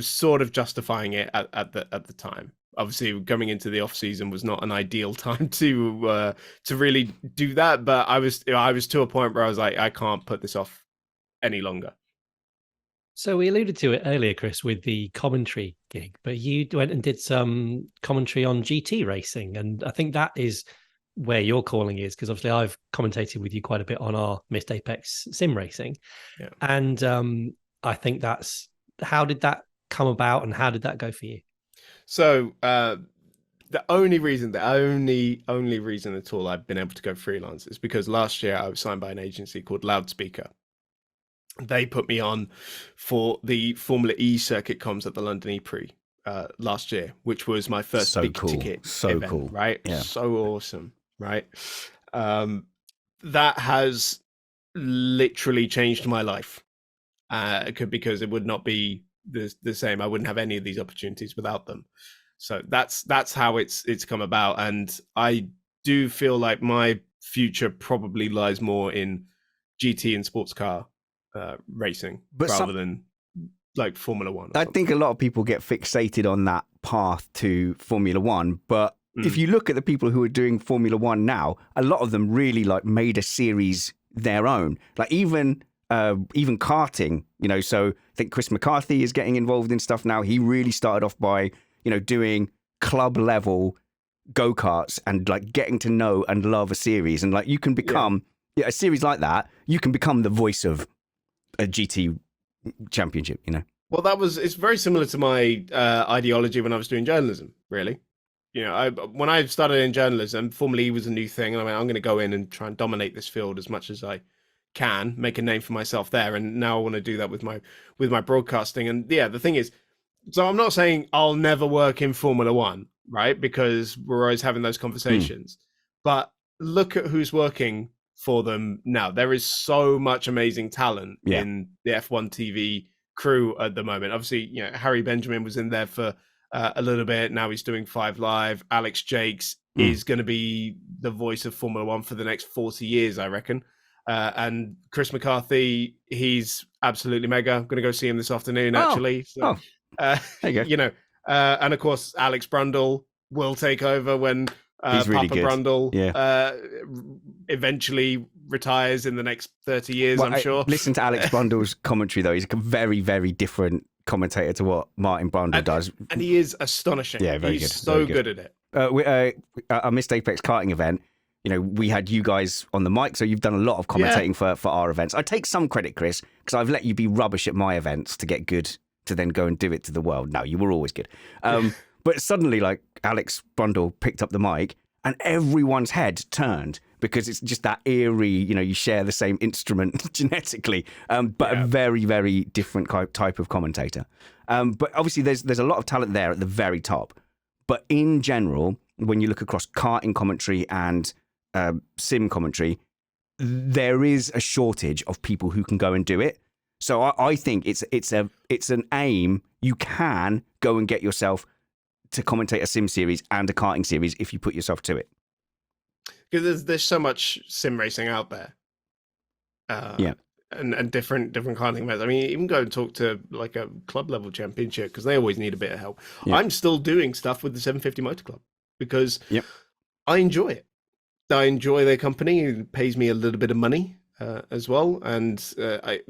sort of justifying it at the time. Obviously, coming into the off season was not an ideal time to really do that. But I was to a point where I was like, I can't put this off any longer. So we alluded to it earlier, Chris, with the commentary gig, but you went and did some commentary on GT racing, and I think that is where your calling is, because obviously I've commentated with you quite a bit on our Missed Apex sim racing, and I think how did that come about, and how did that go for you? So the only reason at all I've been able to go freelance is because last year I was signed by an agency called Loudspeaker. They put me on for the Formula E circuit comms at the London E-Prix last year, which was my first big ticket event, right? Yeah. So awesome, right? That has literally changed my life because it would not be the same. I wouldn't have any of these opportunities without them. So that's how it's come about. And I do feel like my future probably lies more in GT and sports car racing rather than like Formula One. I think a lot of people get fixated on that path to Formula One, but if you look at the people who are doing Formula One now, a lot of them really like made a series their own. Like even karting, so I think Chris McCarthy is getting involved in stuff now. He really started off by, doing club level go-karts and like getting to know and love a series. And like you can become a series like that, you can become the voice of a GT championship, Well, it's very similar to my ideology when I was doing journalism, really. When I started in journalism, Formula E was a new thing, and I mean, I'm going to go in and try and dominate this field as much as I can, make a name for myself there. And now I want to do that with my broadcasting. And the thing is, so I'm not saying I'll never work in Formula One, right? Because we're always having those conversations. But look at who's working for them now. There is so much amazing talent in the F1 TV crew at the moment. Obviously, Harry Benjamin was in there for a little bit. Now he's doing 5 Live. Alex Jakes is going to be the voice of Formula One for the next 40 years, I reckon. And Chris McCarthy, he's absolutely mega. I'm going to go see him this afternoon, actually. So, there you go. And of course, Alex Brundle will take over when he's really Papa good. Brundle eventually retires in the next 30 years, I'm sure. Listen to Alex Brundle's commentary, though. He's a very, very different commentator to what Martin Brundle does. And he is astonishing. Yeah, very good. He's so good at it. Our Missed Apex karting event, we had you guys on the mic, so you've done a lot of commentating for our events. I take some credit, Chris, because I've let you be rubbish at my events to get good, to then go and do it to the world. No, you were always good. But suddenly, like, Alex Brundle picked up the mic and everyone's head turned because it's just that eerie, you share the same instrument genetically, but a very, very different type of commentator. But obviously, there's a lot of talent there at the very top. But in general, when you look across karting commentary and sim commentary, there is a shortage of people who can go and do it. So I think it's an aim. You can go and get yourself to commentate a sim series and a karting series if you put yourself to it. Because there's so much sim racing out there. Yeah. And different karting events. I mean, even go and talk to like a club level championship because they always need a bit of help. Yeah. I'm still doing stuff with the 750 Motor Club because I enjoy it. I enjoy their company. It pays me a little bit of money as well, and I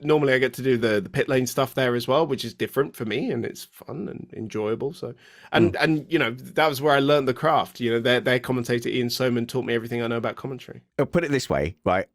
normally get to do the pit lane stuff there as well, which is different for me, and it's fun and enjoyable. So, and you know, that was where I learned the craft. You know, their commentator Ian Soman taught me everything I know about commentary. I'll put it this way, right?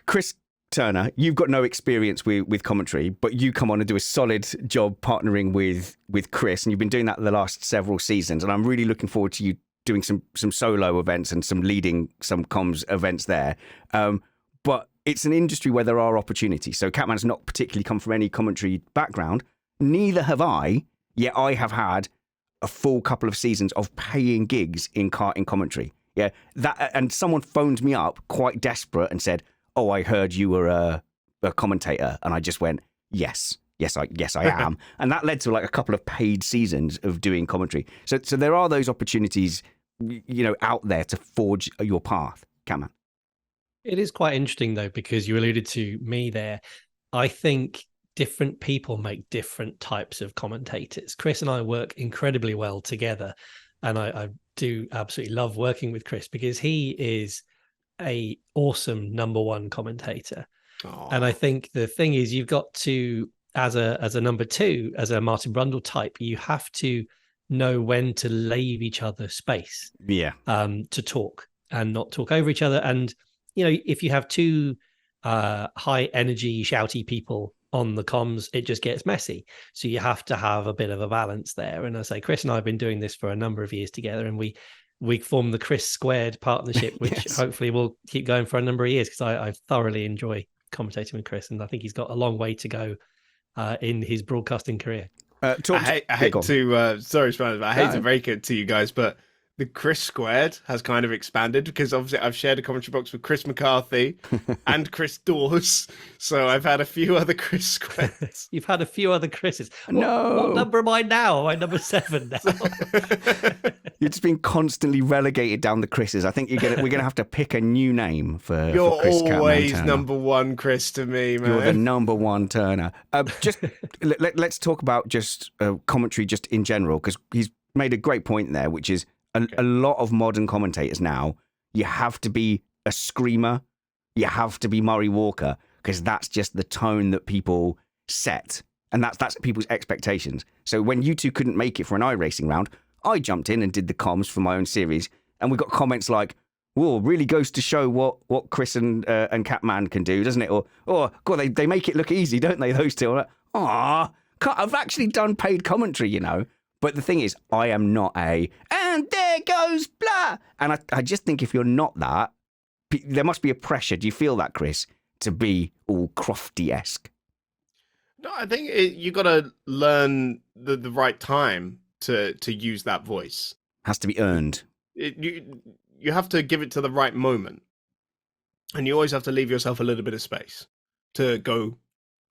Chris Turner, you've got no experience with commentary, but you come on and do a solid job partnering with Chris, and you've been doing that the last several seasons. And I'm really looking forward to you doing some solo events and some leading some comms events there. But it's an industry where there are opportunities. So Catman's not particularly come from any commentary background. Neither have I, yet I have had a full couple of seasons of paying gigs in karting commentary. Yeah, and someone phoned me up quite desperate and said, "Oh, I heard you were a commentator," and I just went, "Yes, I am," and that led to like a couple of paid seasons of doing commentary. So there are those opportunities, you know, out there to forge your path, Catman. It is quite interesting though, because you alluded to me there. I think different people make different types of commentators. Chris and I work incredibly well together, and I do absolutely love working with Chris because he is a awesome number one commentator. Aww. And I think the thing is, you've got to, as a number two, as a Martin Brundle type, you have to know when to leave each other space, to talk and not talk over each other. And you know, if you have two high energy, shouty people on the comms, it just gets messy. So you have to have a bit of a balance there. And I say, Chris and I have been doing this for a number of years together, and we formed the Chris Squared partnership, which hopefully will keep going for a number of years, because I thoroughly enjoy commentating with Chris, and I think he's got a long way to go in his broadcasting career. I hate to sorry, Spanish, but I hate to break it to you guys, but the Chris Squared has kind of expanded, because obviously I've shared a commentary box with Chris McCarthy and Chris Dawes, so I've had a few other Chris Squares. You've had a few other Chris's. No. What number am I now? Am I number 7 now? You've just been constantly relegated down the Chris's. I think we're gonna have to pick a new name for You're Chris always number one Chris to me, man. You're the number one Turner. Just let's talk about just commentary just in general, because he's made a great point there, which is a lot of modern commentators now, you have to be a screamer, you have to be Murray Walker, because that's just the tone that people set, and that's people's expectations. So when you two couldn't make it for an iRacing round, I jumped in and did the comms for my own series, and we got comments like, "Whoa, really goes to show what Chris and Catman can do, doesn't it?" Or, "Oh, God, they make it look easy, don't they, those two?" Like, "Aw, I've actually done paid commentary, you know." But the thing is, I am not and there goes blah. And I just think if you're not that, there must be a pressure. Do you feel that, Chris, to be all Crofty-esque? No, I think you got to learn the right time to use that voice. Has to be earned. You have to give it to the right moment. And you always have to leave yourself a little bit of space to go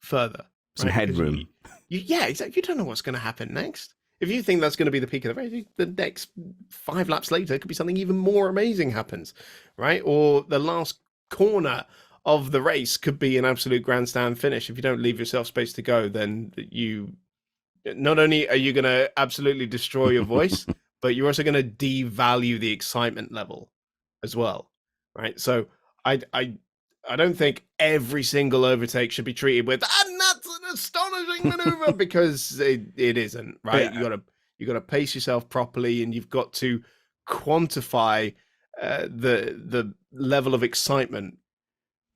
further. Some headroom. Yeah, exactly. You don't know what's going to happen next. If you think that's going to be the peak of the race, the next 5 laps later could be something even more amazing happens, right? Or the last corner of the race could be an absolute grandstand finish. If you don't leave yourself space to go, then you not only are you going to absolutely destroy your voice, but you're also going to devalue the excitement level as well, right? So I don't think every single overtake should be treated with, and that's an astonishing maneuver, because it isn't, right? Yeah. You got to pace yourself properly, and you've got to quantify the level of excitement.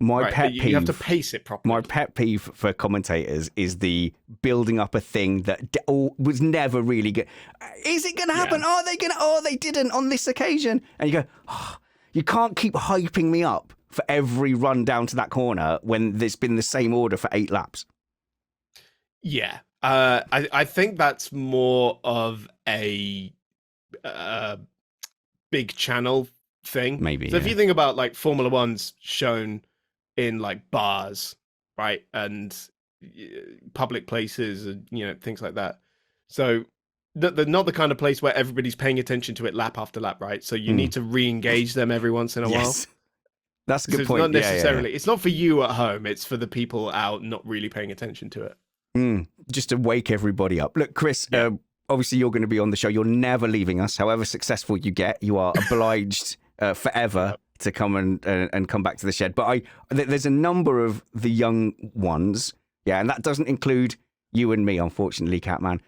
Pet peeve. You have to pace it properly. My pet peeve for commentators is the building up a thing that was never really good. Is it going to happen? Yeah. They didn't on this occasion. And you go, oh, you can't keep hyping me up for every run down to that corner when there's been the same order for 8 laps. Yeah, I think that's more of a big channel thing. Maybe. So if you think about like Formula One's shown in like bars, right, and public places, and things like that. So they're not the kind of place where everybody's paying attention to it lap after lap, right? So you need to re-engage them every once in a while. That's a good So point. it's not necessarily. It's not for you at home. It's for the people out not really paying attention to it. Just to wake everybody up. Look, Chris. Obviously, you're going to be on the show. You're never leaving us. However successful you get, you are obliged forever to come and come back to the shed. But there's a number of the young ones, and that doesn't include you and me, unfortunately, Catman,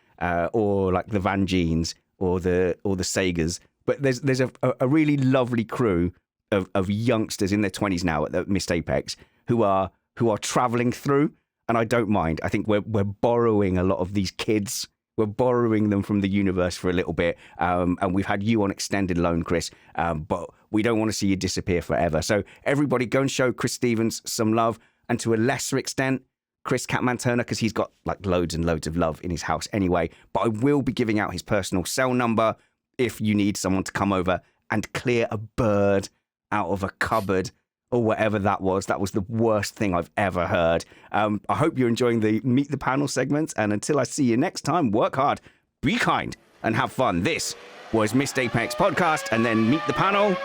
or like the Van Geens or the Sagers. But there's a really lovely crew of youngsters in their 20s now at the Missed Apex who are traveling through, and I don't mind. I think we're borrowing a lot of these kids. We're borrowing them from the universe for a little bit, and we've had you on extended loan, Chris, but we don't want to see you disappear forever. So everybody go and show Chris Stevens some love, and to a lesser extent, Chris Catman Turner, because he's got like loads and loads of love in his house anyway. But I will be giving out his personal cell number if you need someone to come over and clear a bird out of a cupboard or whatever that was. That was the worst thing I've ever heard. I hope you're enjoying the Meet the Panel segment. And until I see you next time, work hard, be kind, and have fun. This was Missed Apex Podcast, and then Meet the Panel,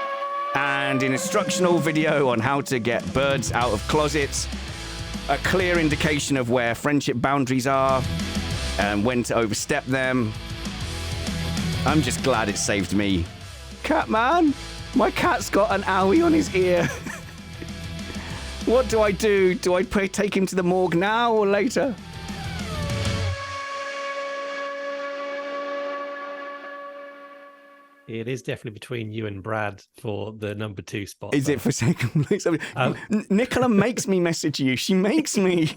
and an instructional video on how to get birds out of closets, a clear indication of where friendship boundaries are and when to overstep them. I'm just glad it saved me. Catman, my cat's got an owie on his ear. What do I do? Do I take him to the morgue now or later? It is definitely between you and Brad for the number 2 spot. Is it for second place? Nicola makes me message you. She makes me.